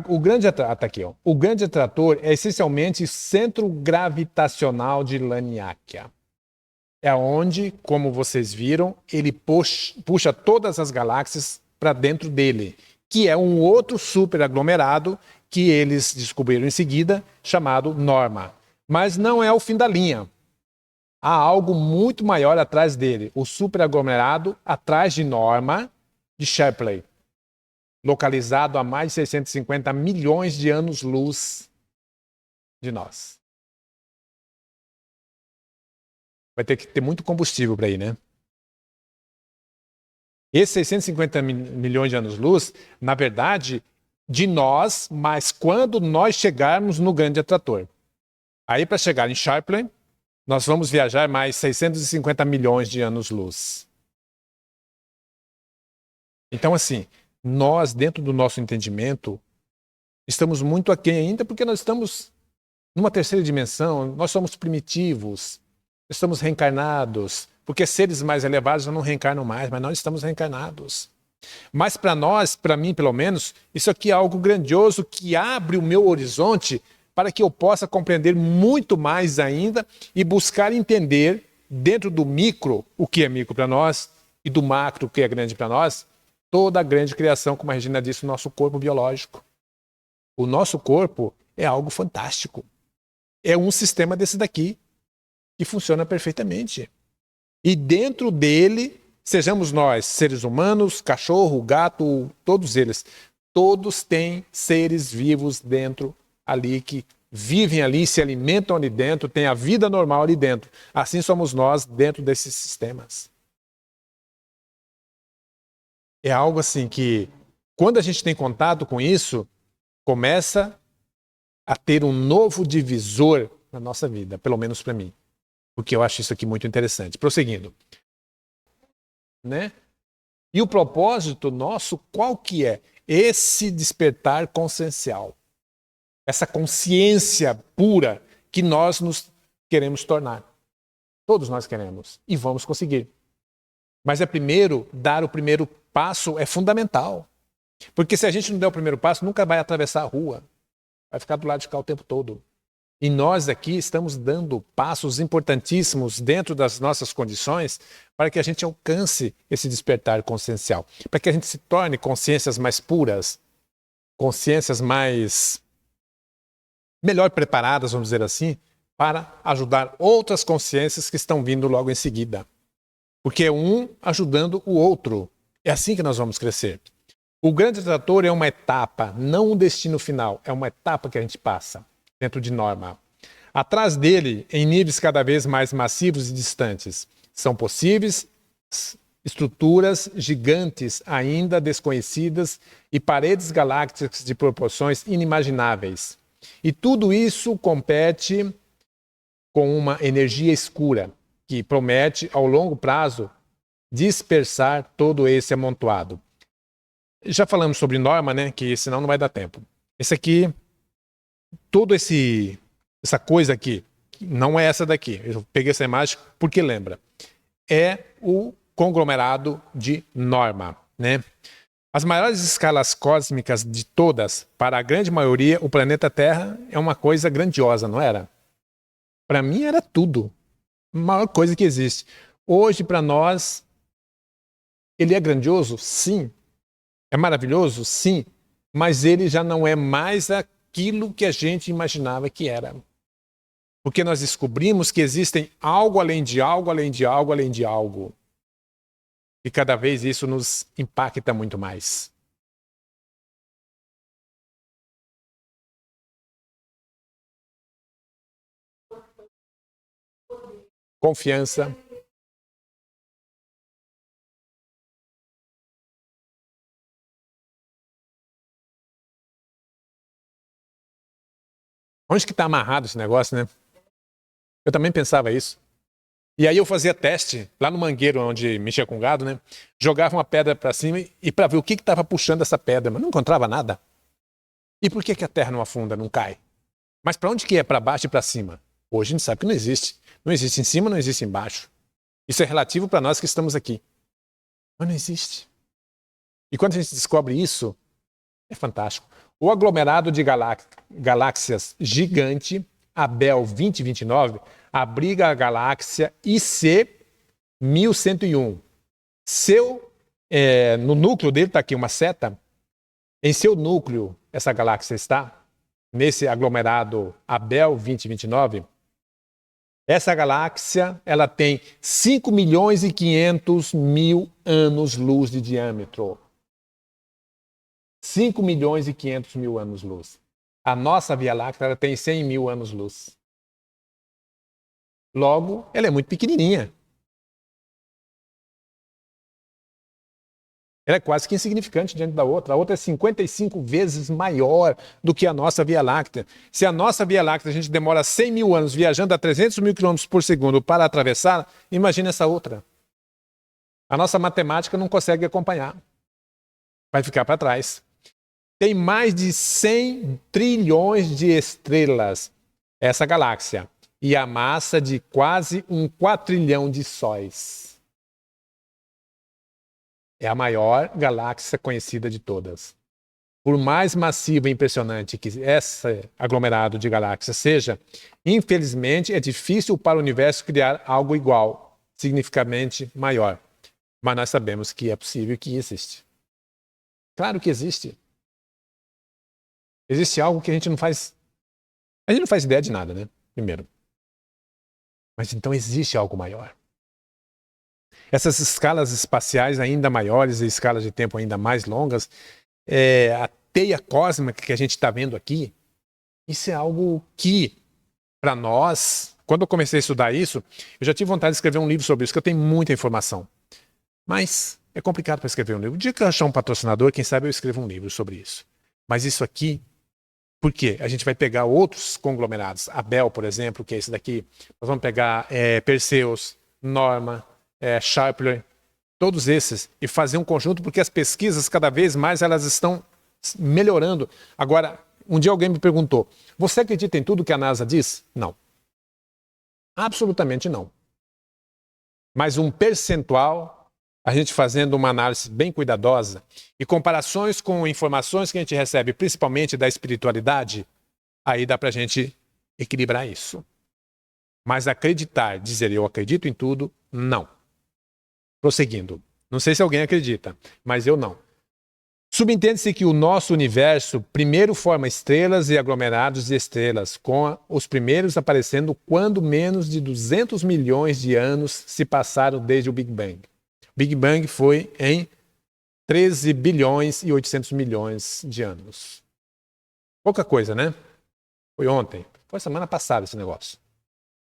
O Grande Atrator, tá aqui, ó. O Grande Atrator é essencialmente o centro gravitacional de Laniakea. É onde, como vocês viram, ele puxa todas as galáxias para dentro dele, que é um outro superaglomerado que eles descobriram em seguida, chamado Norma. Mas não é o fim da linha. Há algo muito maior atrás dele, o superaglomerado atrás de Norma, de Shapley. localizado a mais de 650 milhões de anos-luz de nós. Vai ter que ter muito combustível para ir, né? Esses 650 milhões de anos-luz, na verdade, de nós, mas quando nós chegarmos no grande atrator. Aí, para chegar em Sharpley, nós vamos viajar mais 650 milhões de anos-luz. Então, assim, nós, dentro do nosso entendimento, estamos muito aquém ainda, porque nós estamos numa terceira dimensão, nós somos primitivos, estamos reencarnados, porque seres mais elevados não reencarnam mais, mas nós estamos reencarnados. Mas para nós, para mim pelo menos, isso aqui é algo grandioso que abre o meu horizonte para que eu possa compreender muito mais ainda e buscar entender, dentro do micro, o que é micro para nós, e do macro, o que é grande para nós, toda a grande criação, como a Regina disse, o nosso corpo biológico. O nosso corpo é algo fantástico. É um sistema desse daqui, que funciona perfeitamente. E dentro dele, sejamos nós, seres humanos, cachorro, gato, todos eles, todos têm seres vivos dentro ali, que vivem ali, se alimentam ali dentro, têm a vida normal ali dentro. Assim somos nós dentro desses sistemas. É algo assim que, quando a gente tem contato com isso, começa a ter um novo divisor na nossa vida, pelo menos para mim. Porque eu acho isso aqui muito interessante. Prosseguindo. Né? E o propósito nosso, qual que é? Esse despertar consciencial. Essa consciência pura que nós nos queremos tornar. Todos nós queremos. E vamos conseguir. Mas é primeiro, dar o primeiro passo é fundamental. Porque se a gente não der o primeiro passo, nunca vai atravessar a rua. Vai ficar do lado de cá o tempo todo. E nós aqui estamos dando passos importantíssimos dentro das nossas condições para que a gente alcance esse despertar consciencial. Para que a gente se torne consciências mais puras, consciências mais melhor preparadas, vamos dizer assim, para ajudar outras consciências que estão vindo logo em seguida. Porque é um ajudando o outro. É assim que nós vamos crescer. O grande trator é uma etapa, não um destino final. É uma etapa que a gente passa dentro de norma. Atrás dele, em níveis cada vez mais massivos e distantes, são possíveis estruturas gigantes ainda desconhecidas e paredes galácticas de proporções inimagináveis. E tudo isso compete com uma energia escura que promete, ao longo prazo, dispersar todo esse amontoado. Já falamos sobre norma, né? Que senão não vai dar tempo. Esse aqui, essa coisa aqui, não é essa daqui. Eu peguei essa imagem porque lembra. É o conglomerado de norma, né? As maiores escalas cósmicas de todas, para a grande maioria, o planeta Terra é uma coisa grandiosa, não era? Para mim era tudo. A maior coisa que existe. Hoje, para nós, ele é grandioso? Sim. É maravilhoso? Sim. Mas ele já não é mais aquilo que a gente imaginava que era. Porque nós descobrimos que existem algo além de algo, além de algo, além de algo. E cada vez isso nos impacta muito mais. Confiança. Onde que está amarrado esse negócio, né? Eu também pensava isso. E aí eu fazia teste lá no mangueiro, onde mexia com gado, né? Jogava uma pedra para cima e para ver o que estava puxando essa pedra, mas não encontrava nada. E por que a terra não afunda, não cai? Mas para onde que é? Para baixo e para cima? Hoje a gente sabe que não existe. Não existe em cima, não existe embaixo. Isso é relativo para nós que estamos aqui. Mas não existe. E quando a gente descobre isso, é fantástico. O aglomerado de galáxias gigante, Abel 2029, abriga a galáxia IC 1101. No núcleo dele está aqui uma seta. Em seu núcleo, essa galáxia está, nesse aglomerado Abel 2029. Essa galáxia ela tem 5.500.000 anos-luz de diâmetro. 5 milhões e 500 mil anos-luz. A nossa Via Láctea ela tem 100 mil anos-luz. Logo, ela é muito pequenininha. Ela é quase que insignificante diante da outra. A outra é 55 vezes maior do que a nossa Via Láctea. Se a nossa Via Láctea a gente demora 100 mil anos viajando a 300 mil quilômetros por segundo para atravessar, imagina essa outra. A nossa matemática não consegue acompanhar. Vai ficar para trás. Tem mais de 100 trilhões de estrelas, essa galáxia. E a massa de quase um quatrilhão de sóis. É a maior galáxia conhecida de todas. Por mais massiva e impressionante que esse aglomerado de galáxias seja, infelizmente é difícil para o universo criar algo igual, significativamente maior. Mas nós sabemos que é possível, que existe. Claro que existe. Existe algo que a gente não faz ideia de nada, né? Primeiro. Mas então existe algo maior. Essas escalas espaciais ainda maiores e escalas de tempo ainda mais longas, a teia cósmica que a gente está vendo aqui, isso é algo que, para nós, quando eu comecei a estudar isso, eu já tive vontade de escrever um livro sobre isso, porque eu tenho muita informação. Mas é complicado para escrever um livro. O dia que eu achar um patrocinador, quem sabe eu escrevo um livro sobre isso. Mas isso aqui, por quê? A gente vai pegar outros conglomerados. Abel, por exemplo, que é esse daqui. Nós vamos pegar Perseus, Norma, Sharpler, todos esses, e fazer um conjunto, porque as pesquisas, cada vez mais, elas estão melhorando. Agora, um dia alguém me perguntou, você acredita em tudo que a NASA diz? Não. Absolutamente não. Mas um percentual, a gente fazendo uma análise bem cuidadosa, e comparações com informações que a gente recebe, principalmente da espiritualidade, aí dá pra gente equilibrar isso. Mas acreditar, dizer eu acredito em tudo, não. Prosseguindo. Não sei se alguém acredita, mas eu não. Subentende-se que o nosso universo primeiro forma estrelas e aglomerados de estrelas, com os primeiros aparecendo quando menos de 200 milhões de anos se passaram desde o Big Bang. O Big Bang foi em 13 bilhões e 800 milhões de anos. Pouca coisa, né? Foi ontem. Foi semana passada esse negócio.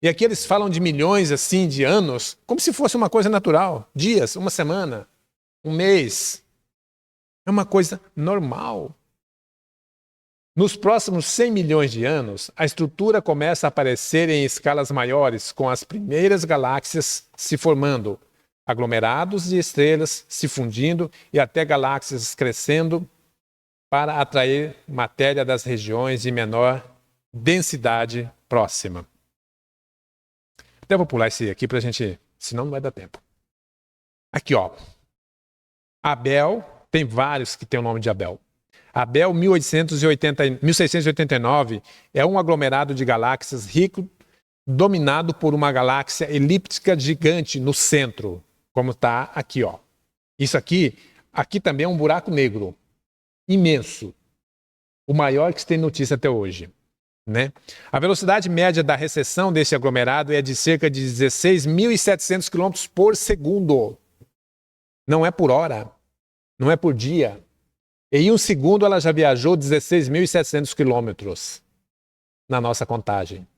E aqui eles falam de milhões assim de anos, como se fosse uma coisa natural. Dias, uma semana, um mês. É uma coisa normal. Nos próximos 100 milhões de anos, a estrutura começa a aparecer em escalas maiores, com as primeiras galáxias se formando, aglomerados de estrelas se fundindo e até galáxias crescendo para atrair matéria das regiões de menor densidade próxima. Até vou pular esse aqui pra gente, senão não vai dar tempo. Aqui, ó. Abel, tem vários que tem o nome de Abel. Abel 1689 é um aglomerado de galáxias rico, dominado por uma galáxia elíptica gigante no centro, como está aqui, ó. Isso aqui também é um buraco negro, imenso. O maior que se tem notícia até hoje. Né? A velocidade média da recessão desse aglomerado é de cerca de 16.700 km por segundo. Não é por hora, não é por dia. Em um segundo ela já viajou 16.700 km na nossa contagem.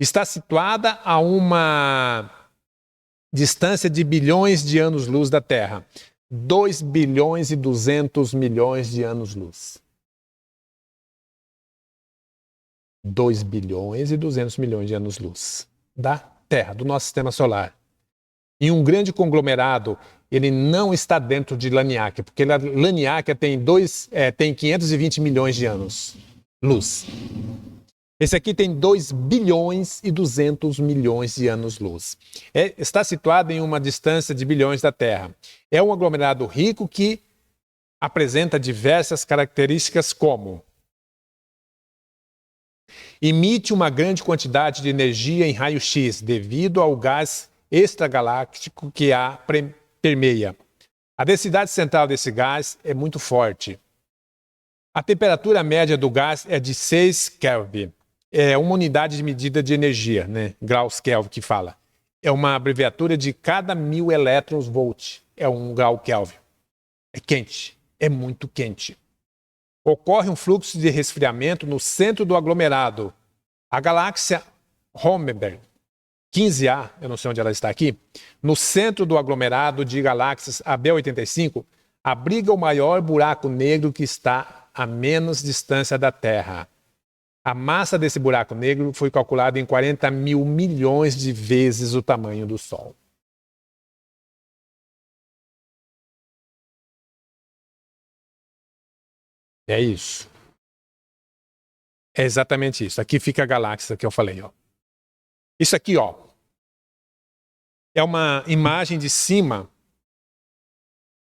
Está situada a uma distância de bilhões de anos-luz da Terra. 2 bilhões e 200 milhões de anos-luz. 2 bilhões e 200 milhões de anos-luz da Terra, do nosso sistema solar. E um grande conglomerado, ele não está dentro de Laniakea, porque Laniakea tem 520 milhões de anos-luz. Esse aqui tem 2 bilhões e 200 milhões de anos-luz. Está situado em uma distância de bilhões da Terra. É um aglomerado rico que apresenta diversas características como emite uma grande quantidade de energia em raio-x devido ao gás extragaláctico que a permeia. A densidade central desse gás é muito forte. A temperatura média do gás é de 6 Kelvin. É uma unidade de medida de energia, né? Graus Kelvin que fala. É uma abreviatura de cada 1000 elétrons volt. É um grau Kelvin. É quente. É muito quente. ocorre um fluxo de resfriamento no centro do aglomerado. A galáxia Romeberg 15A, eu não sei onde ela está aqui, no centro do aglomerado de galáxias AB85, abriga o maior buraco negro que está a menos distância da Terra. A massa desse buraco negro foi calculada em 40 mil milhões de vezes o tamanho do Sol. É isso. É exatamente isso. Aqui fica a galáxia que eu falei, ó. Isso aqui, ó, é uma imagem de cima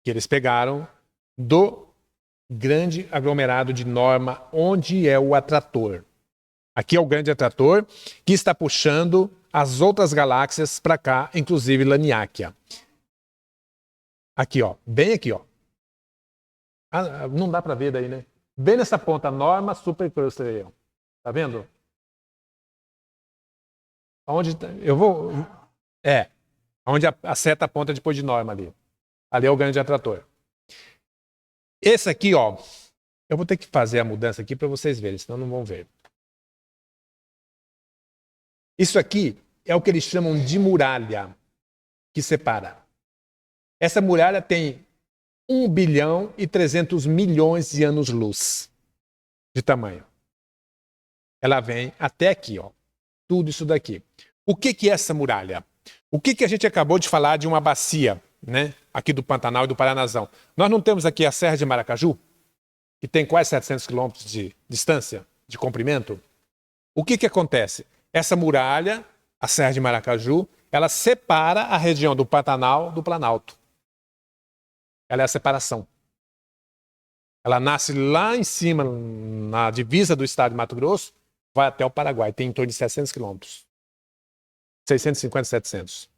que eles pegaram do grande aglomerado de Norma, onde é o atrator. Aqui é o grande atrator que está puxando as outras galáxias para cá, inclusive Laniakea. Aqui, ó, bem aqui, ó. Ah, não dá para ver daí, né? Bem nessa ponta, Norma Supercluster. Tá vendo? Onde eu vou... onde a seta aponta depois de Norma ali. Ali é o grande atrator. Esse aqui, ó, eu vou ter que fazer a mudança aqui para vocês verem, senão não vão ver. Isso aqui é o que eles chamam de muralha, que separa. Essa muralha tem 1 bilhão e 300 milhões de anos-luz de tamanho. Ela vem até aqui, ó. Tudo isso daqui. O que é essa muralha? O que a gente acabou de falar de uma bacia, né? Aqui do Pantanal e do Paranazão. Nós não temos aqui a Serra de Maracaju, que tem quase 700 quilômetros de distância, de comprimento? O que acontece? Essa muralha, a Serra de Maracaju, ela separa a região do Pantanal do Planalto. Ela é a separação. Ela nasce lá em cima, na divisa do estado de Mato Grosso, vai até o Paraguai, tem em torno de 700 quilômetros. 650, 700.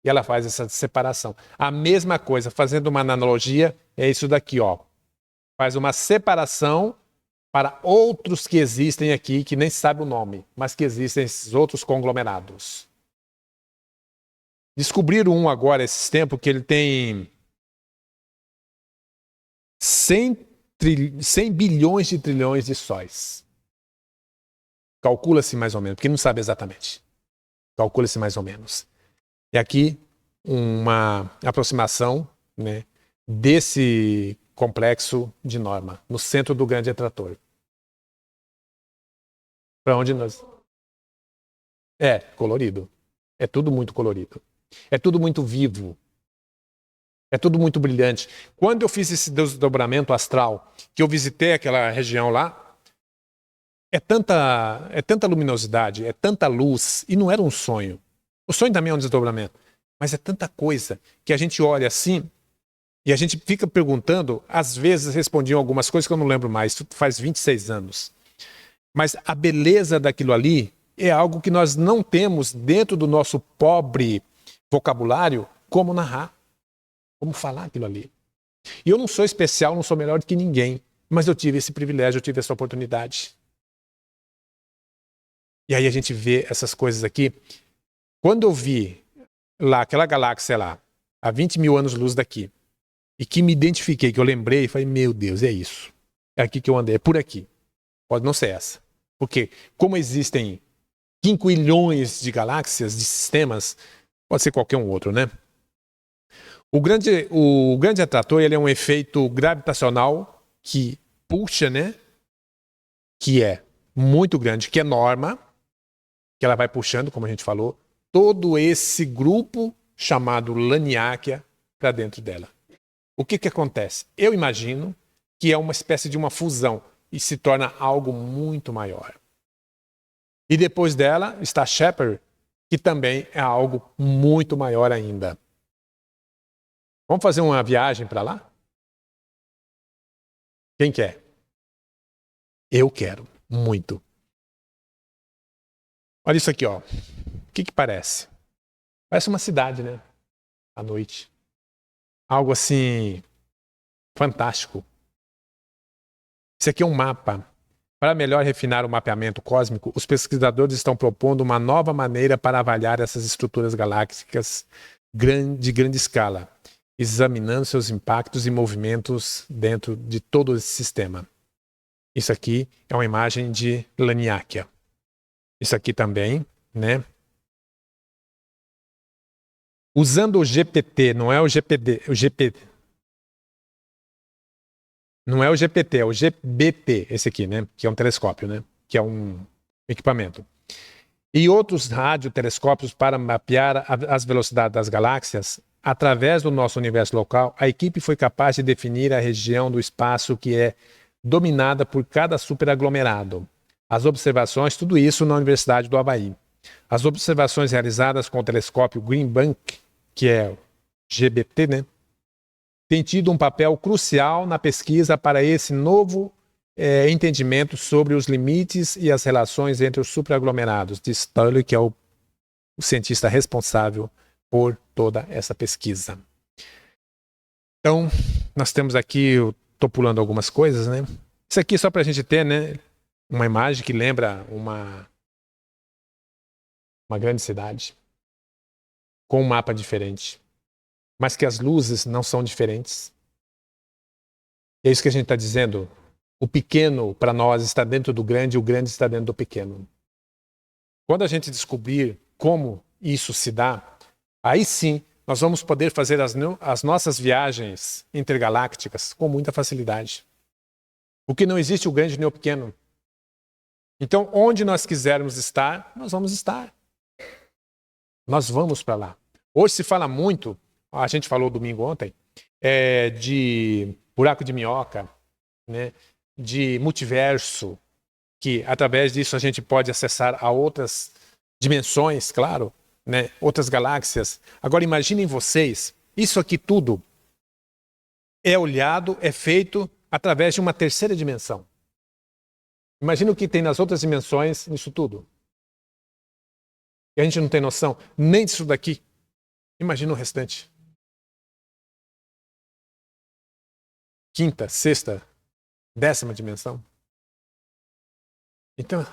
E ela faz essa separação. A mesma coisa, fazendo uma analogia, é isso daqui, ó. Faz uma separação para outros que existem aqui, que nem se sabe o nome, mas que existem esses outros conglomerados. Descobriram um agora, esses tempos, que ele tem 100 bilhões de trilhões de sóis. Calcula-se mais ou menos, porque não sabe exatamente. Calcula-se mais ou menos. E aqui uma aproximação, né, desse complexo de Norma, no centro do grande atrator. Para onde nós... É, colorido. É tudo muito colorido. É tudo muito vivo. É tudo muito brilhante. Quando eu fiz esse desdobramento astral, que eu visitei aquela região lá, é tanta luminosidade, é tanta luz, e não era um sonho. O sonho também é um desdobramento. Mas é tanta coisa que a gente olha assim e a gente fica perguntando, às vezes respondiam algumas coisas que eu não lembro mais, isso faz 26 anos. Mas a beleza daquilo ali é algo que nós não temos dentro do nosso pobre vocabulário como narrar, como falar aquilo ali. E eu não sou especial, não sou melhor do que ninguém, mas eu tive esse privilégio, eu tive essa oportunidade. E aí a gente vê essas coisas aqui. Quando eu vi lá aquela galáxia lá, a 20 mil anos-luz daqui, e que me identifiquei, que eu lembrei, falei, meu Deus, é isso. É aqui que eu andei, é por aqui. Pode não ser essa. Porque como existem quinquilhões de galáxias, de sistemas, pode ser qualquer um outro, né? O grande atrator, ele é um efeito gravitacional que puxa, né? Que é muito grande, que é Norma, que ela vai puxando, como a gente falou, todo esse grupo chamado Laniakea para dentro dela. O que acontece? Eu imagino que é uma espécie de uma fusão e se torna algo muito maior. E depois dela está Shepard, que também é algo muito maior ainda. Vamos fazer uma viagem para lá? Quem quer? Eu quero, muito. Olha isso aqui, ó. O que parece? Parece uma cidade, né? À noite. Algo assim fantástico. Isso aqui é um mapa. Para melhor refinar o mapeamento cósmico, os pesquisadores estão propondo uma nova maneira para avaliar essas estruturas galácticas de grande escala, examinando seus impactos e movimentos dentro de todo esse sistema. Isso aqui é uma imagem de Laniakea. Isso aqui também, né? Usando o GPT, não é o GPD, não é o GPT, é o GBT, esse aqui, né? Que é um telescópio, né? Que é um equipamento. E outros radiotelescópios para mapear as velocidades das galáxias, através do nosso universo local, a equipe foi capaz de definir a região do espaço que é dominada por cada superaglomerado. As observações, tudo isso na Universidade do Havaí. As observações realizadas com o telescópio Green Bank, que é o GBT, né, têm tido um papel crucial na pesquisa para esse novo entendimento sobre os limites e as relações entre os superaglomerados, diz Tully, que é o cientista responsável por toda essa pesquisa. Então, nós temos aqui, eu estou pulando algumas coisas, né? Isso aqui só para a gente ter, né, uma imagem que lembra uma grande cidade, com um mapa diferente, mas que as luzes não são diferentes. E é isso que a gente está dizendo. O pequeno, para nós, está dentro do grande, e o grande está dentro do pequeno. Quando a gente descobrir como isso se dá, aí sim nós vamos poder fazer as nossas viagens intergalácticas com muita facilidade. Porque não existe o grande nem o pequeno. Então, onde nós quisermos estar, nós vamos estar. Nós vamos para lá. Hoje se fala muito, a gente falou domingo ontem, de buraco de minhoca, né? De multiverso, que através disso a gente pode acessar a outras dimensões, claro, né? Outras galáxias. Agora imaginem vocês, isso aqui tudo é olhado, é feito através de uma terceira dimensão. Imagina o que tem nas outras dimensões nisso tudo. E a gente não tem noção nem disso daqui. Imagina o restante. Quinta, sexta, 10ª dimensão. Então,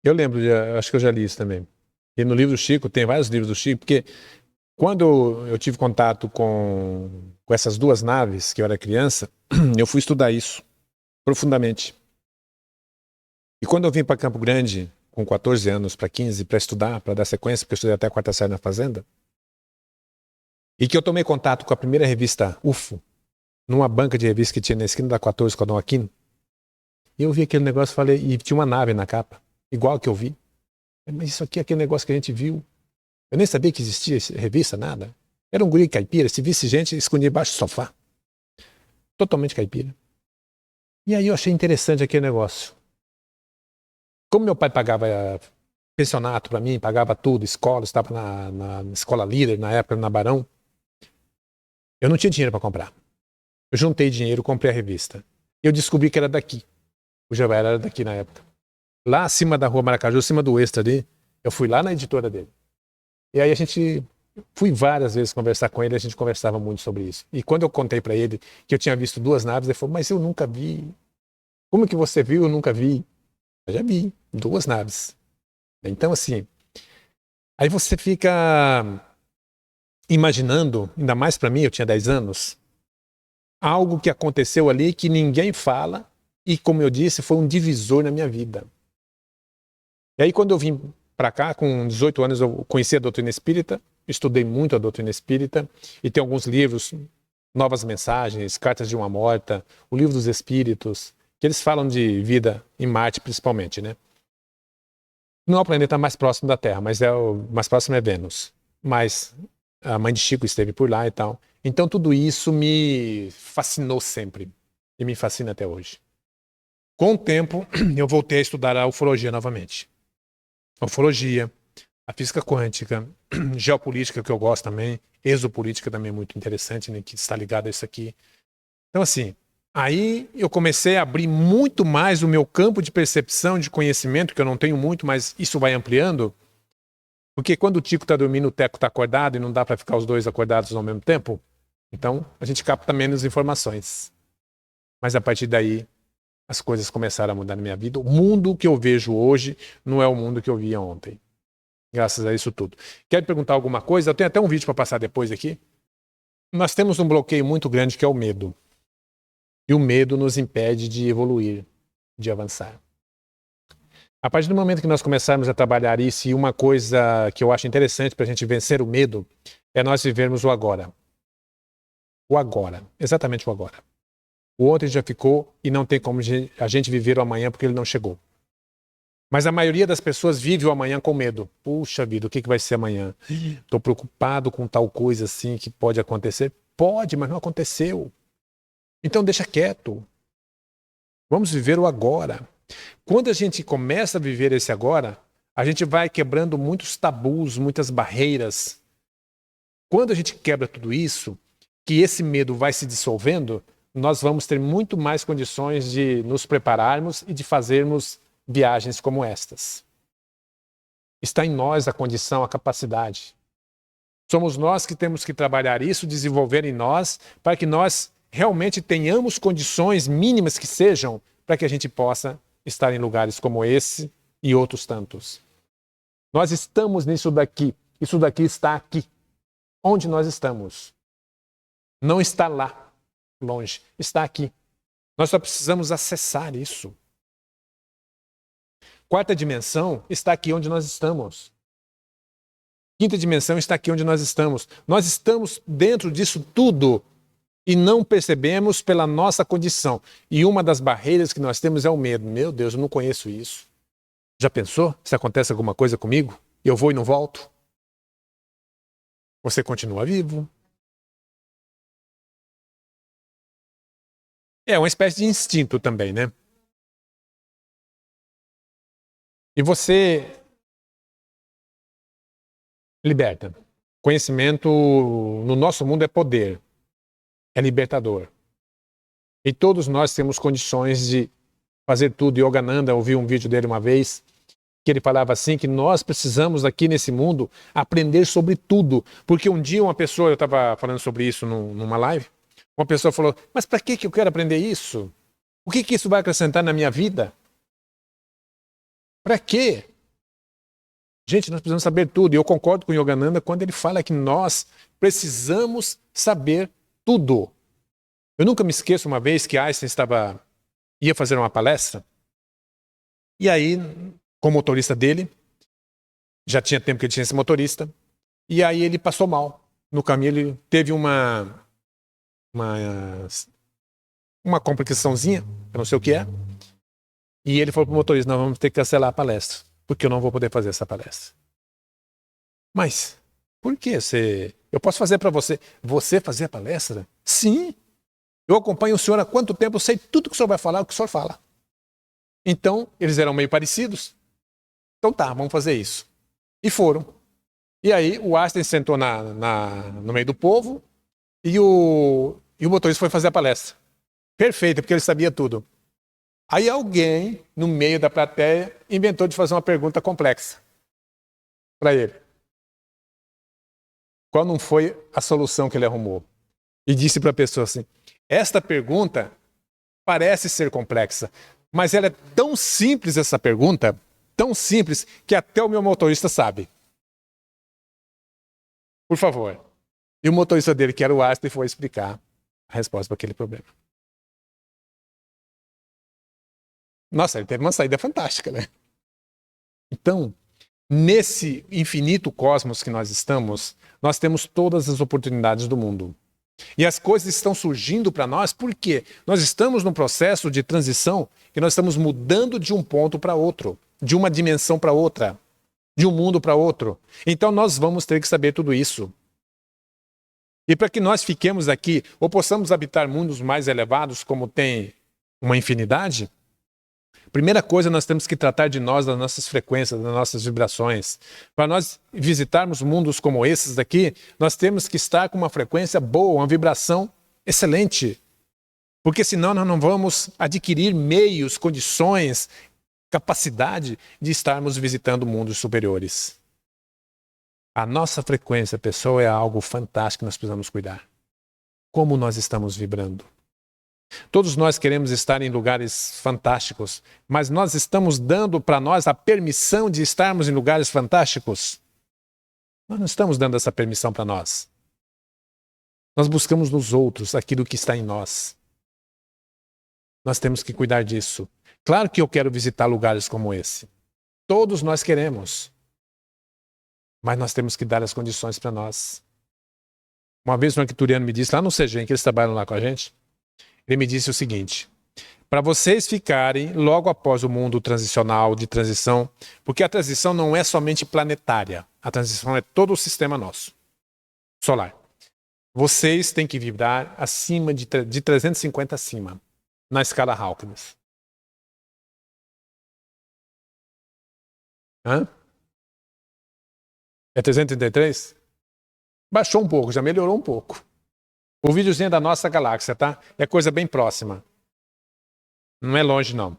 eu lembro, acho que eu já li isso também. E no livro do Chico, tem vários livros do Chico, porque quando eu tive contato com essas duas naves, que eu era criança, eu fui estudar isso profundamente. E quando eu vim para Campo Grande, com 14 anos para 15, para estudar, para dar sequência, porque eu estudei até a 4ª série na Fazenda, e que eu tomei contato com a primeira revista UFO, numa banca de revista que tinha na esquina da 14 com a Dom Aquino, e eu vi aquele negócio e falei, e tinha uma nave na capa, igual que eu vi. Mas isso aqui é aquele negócio que a gente viu. Eu nem sabia que existia revista, nada. Era um guri caipira, se visse gente, escondia embaixo do sofá. Totalmente caipira. E aí eu achei interessante aquele negócio. Como meu pai pagava pensionato para mim, pagava tudo, escola, estava na escola líder, na época, na Barão, eu não tinha dinheiro para comprar. Eu juntei dinheiro, comprei a revista. Eu descobri que era daqui. O Joel era daqui na época. Lá acima da rua Maracaju, acima do Extra ali, eu fui lá na editora dele. E aí fui várias vezes conversar com ele, a gente conversava muito sobre isso. E quando eu contei para ele que eu tinha visto duas naves, ele falou, mas eu nunca vi. Como que você viu? Eu nunca vi. Eu já vi, 2 naves. Então, assim, aí você fica imaginando, ainda mais para mim, eu tinha 10 anos, algo que aconteceu ali que ninguém fala e, como eu disse, foi um divisor na minha vida. E aí, quando eu vim para cá, com 18 anos, eu conheci a doutrina espírita, estudei muito a doutrina espírita e tem alguns livros, Novas Mensagens, Cartas de uma Morta, o Livro dos Espíritos, que eles falam de vida em Marte, principalmente, né? Não é o planeta mais próximo da Terra, mas o mais próximo é Vênus. Mas a mãe de Chico esteve por lá e tal. Então tudo isso me fascinou sempre e me fascina até hoje. Com o tempo, eu voltei a estudar a ufologia novamente. A ufologia, a física quântica, geopolítica, que eu gosto também, exopolítica também é muito interessante, né, que está ligado a isso aqui. Então, assim, aí eu comecei a abrir muito mais o meu campo de percepção, de conhecimento, que eu não tenho muito, mas isso vai ampliando. Porque quando o Tico está dormindo, o Teco está acordado e não dá para ficar os dois acordados ao mesmo tempo, então a gente capta menos informações. Mas a partir daí, as coisas começaram a mudar na minha vida. O mundo que eu vejo hoje não é o mundo que eu via ontem. Graças a isso tudo. Quer perguntar alguma coisa? Eu tenho até um vídeo para passar depois aqui. Nós temos um bloqueio muito grande que é o medo. E o medo nos impede de evoluir, de avançar. A partir do momento que nós começarmos a trabalhar isso, e uma coisa que eu acho interessante para a gente vencer o medo, é nós vivermos o agora. O agora, exatamente o agora. O ontem já ficou e não tem como a gente viver o amanhã porque ele não chegou. Mas a maioria das pessoas vive o amanhã com medo. Puxa vida, o que vai ser amanhã? Estou preocupado com tal coisa assim que pode acontecer. Pode, mas não aconteceu. Então deixa quieto. Vamos viver o agora. Quando a gente começa a viver esse agora, a gente vai quebrando muitos tabus, muitas barreiras. Quando a gente quebra tudo isso, que esse medo vai se dissolvendo, nós vamos ter muito mais condições de nos prepararmos e de fazermos viagens como estas. Está em nós a condição, a capacidade. Somos nós que temos que trabalhar isso, desenvolver em nós, para que nós realmente tenhamos condições mínimas que sejam para que a gente possa estar em lugares como esse e outros tantos. Nós estamos nisso daqui. Isso daqui está aqui. Onde nós estamos. Não está lá, longe. Está aqui. Nós só precisamos acessar isso. Quarta dimensão está aqui onde nós estamos. Quinta dimensão está aqui onde nós estamos. Nós estamos dentro disso tudo e não percebemos pela nossa condição. E uma das barreiras que nós temos é o medo. Meu Deus, eu não conheço isso. Já pensou se acontece alguma coisa comigo? Eu vou e não volto? Você continua vivo. É uma espécie de instinto também, né? E você liberta. Conhecimento no nosso mundo é poder. É libertador. E todos nós temos condições de fazer tudo. Yogananda, ouvi um vídeo dele uma vez, que ele falava assim, que nós precisamos aqui nesse mundo aprender sobre tudo. Porque um dia uma pessoa, eu estava falando sobre isso numa live, uma pessoa falou, mas para que eu quero aprender isso? O que isso vai acrescentar na minha vida? Para quê? Gente, nós precisamos saber tudo. E eu concordo com o Yogananda quando ele fala que nós precisamos saber tudo. Eu nunca me esqueço uma vez que Einstein ia fazer uma palestra, e aí, com o motorista dele, já tinha tempo que ele tinha esse motorista, e aí ele passou mal. No caminho ele teve uma complicaçãozinha, eu não sei o que é, e ele falou pro motorista, nós vamos ter que cancelar a palestra, porque eu não vou poder fazer essa palestra. Mas, por que eu posso fazer para você fazer a palestra? Sim, eu acompanho o senhor há quanto tempo, eu sei tudo que o senhor vai falar, o que o senhor fala. Então, eles eram meio parecidos. Então tá, vamos fazer isso. E foram. E aí o Einstein sentou no meio do povo e o motorista foi fazer a palestra. Perfeito, porque ele sabia tudo. Aí alguém, no meio da plateia, inventou de fazer uma pergunta complexa para ele. Qual não foi a solução que ele arrumou? E disse para a pessoa assim, esta pergunta parece ser complexa, mas ela é tão simples essa pergunta, tão simples, que até o meu motorista sabe. Por favor. E o motorista dele, que era o Einstein, foi explicar a resposta para aquele problema. Nossa, ele teve uma saída fantástica, né? Então, nesse infinito cosmos que nós estamos, nós temos todas as oportunidades do mundo. E as coisas estão surgindo para nós porque nós estamos num processo de transição que nós estamos mudando de um ponto para outro, de uma dimensão para outra, de um mundo para outro. Então nós vamos ter que saber tudo isso. E para que nós fiquemos aqui ou possamos habitar mundos mais elevados, como tem uma infinidade, primeira coisa, nós temos que tratar de nós, das nossas frequências, das nossas vibrações. Para nós visitarmos mundos como esses daqui, nós temos que estar com uma frequência boa, uma vibração excelente. Porque senão nós não vamos adquirir meios, condições, capacidade de estarmos visitando mundos superiores. A nossa frequência, pessoal, é algo fantástico que nós precisamos cuidar. Como nós estamos vibrando. Todos nós queremos estar em lugares fantásticos, mas nós estamos dando para nós a permissão de estarmos em lugares fantásticos? Nós não estamos dando essa permissão para nós. Nós buscamos nos outros aquilo que está em nós. Nós temos que cuidar disso. Claro que eu quero visitar lugares como esse. Todos nós queremos. Mas nós temos que dar as condições para nós. Uma vez um arquituriano me disse, lá no CEGEM, que eles trabalham lá com a gente, ele me disse o seguinte: para vocês ficarem logo após o mundo transicional, de transição, porque a transição não é somente planetária, a transição é todo o sistema nosso, solar. Vocês têm que vibrar acima de 350 acima, na escala Hawkins. Hã? É 333? Baixou um pouco, já melhorou um pouco. O videozinho é da nossa galáxia, tá? É coisa bem próxima. Não é longe, não.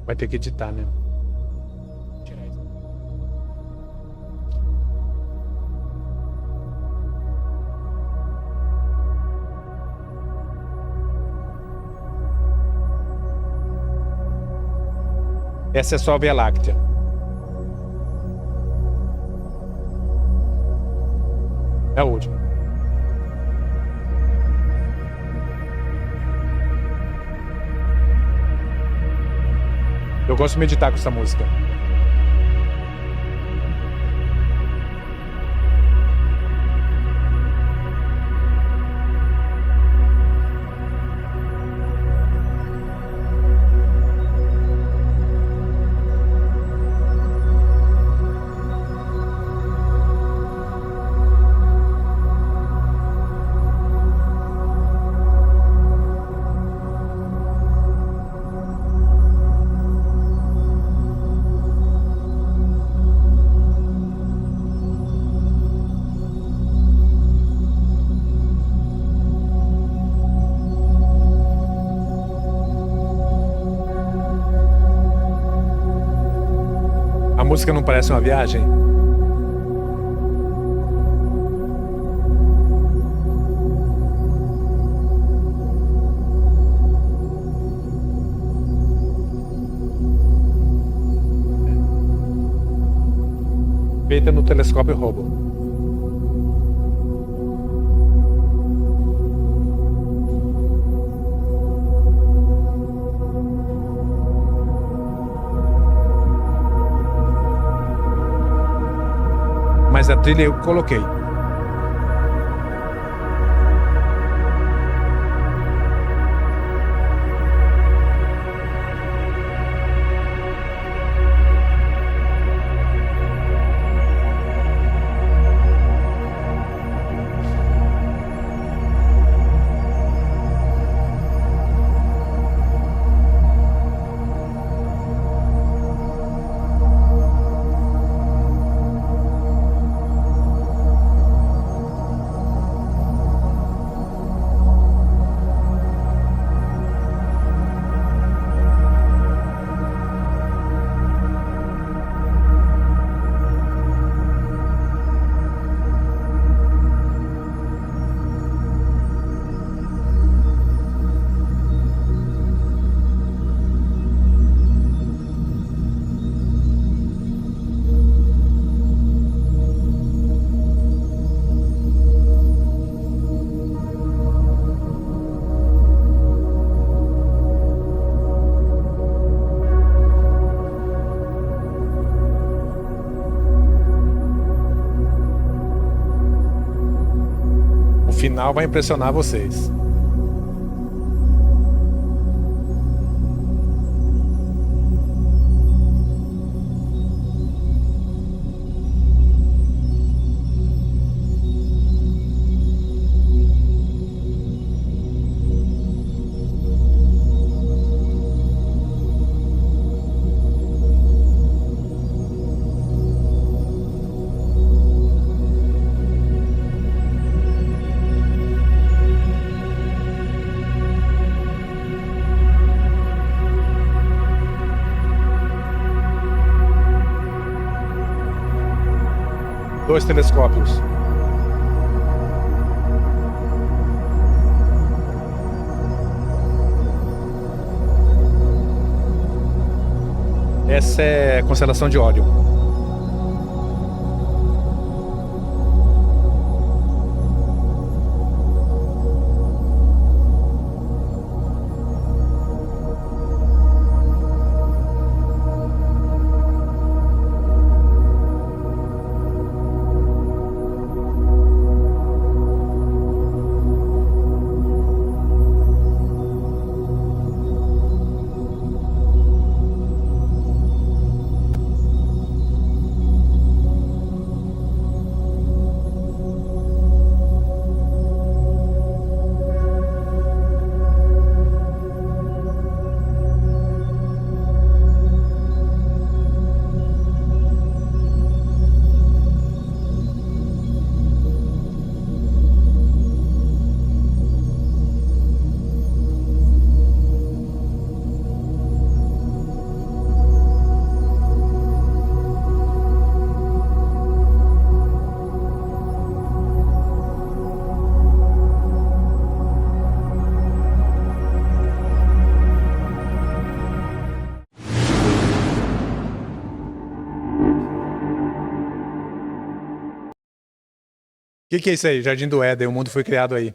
Vai ter que editar, né? Tirar isso. Essa é só a Via Láctea. É a última. Eu gosto de meditar com essa música. A música não parece uma viagem? Feita no telescópio Hubble. Mas a trilha eu coloquei. O final vai impressionar vocês. Dois telescópios. Essa é a constelação de Órion. que é isso aí? Jardim do Éden, o mundo foi criado aí.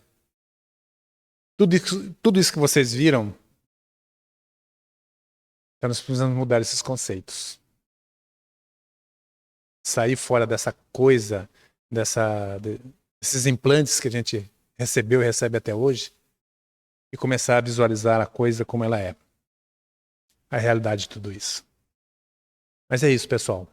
Tudo isso que vocês viram, então nós precisamos mudar esses conceitos. Sair fora dessa coisa, desses implantes que a gente recebeu e recebe até hoje, e começar a visualizar a coisa como ela é. A realidade de tudo isso. Mas é isso, pessoal.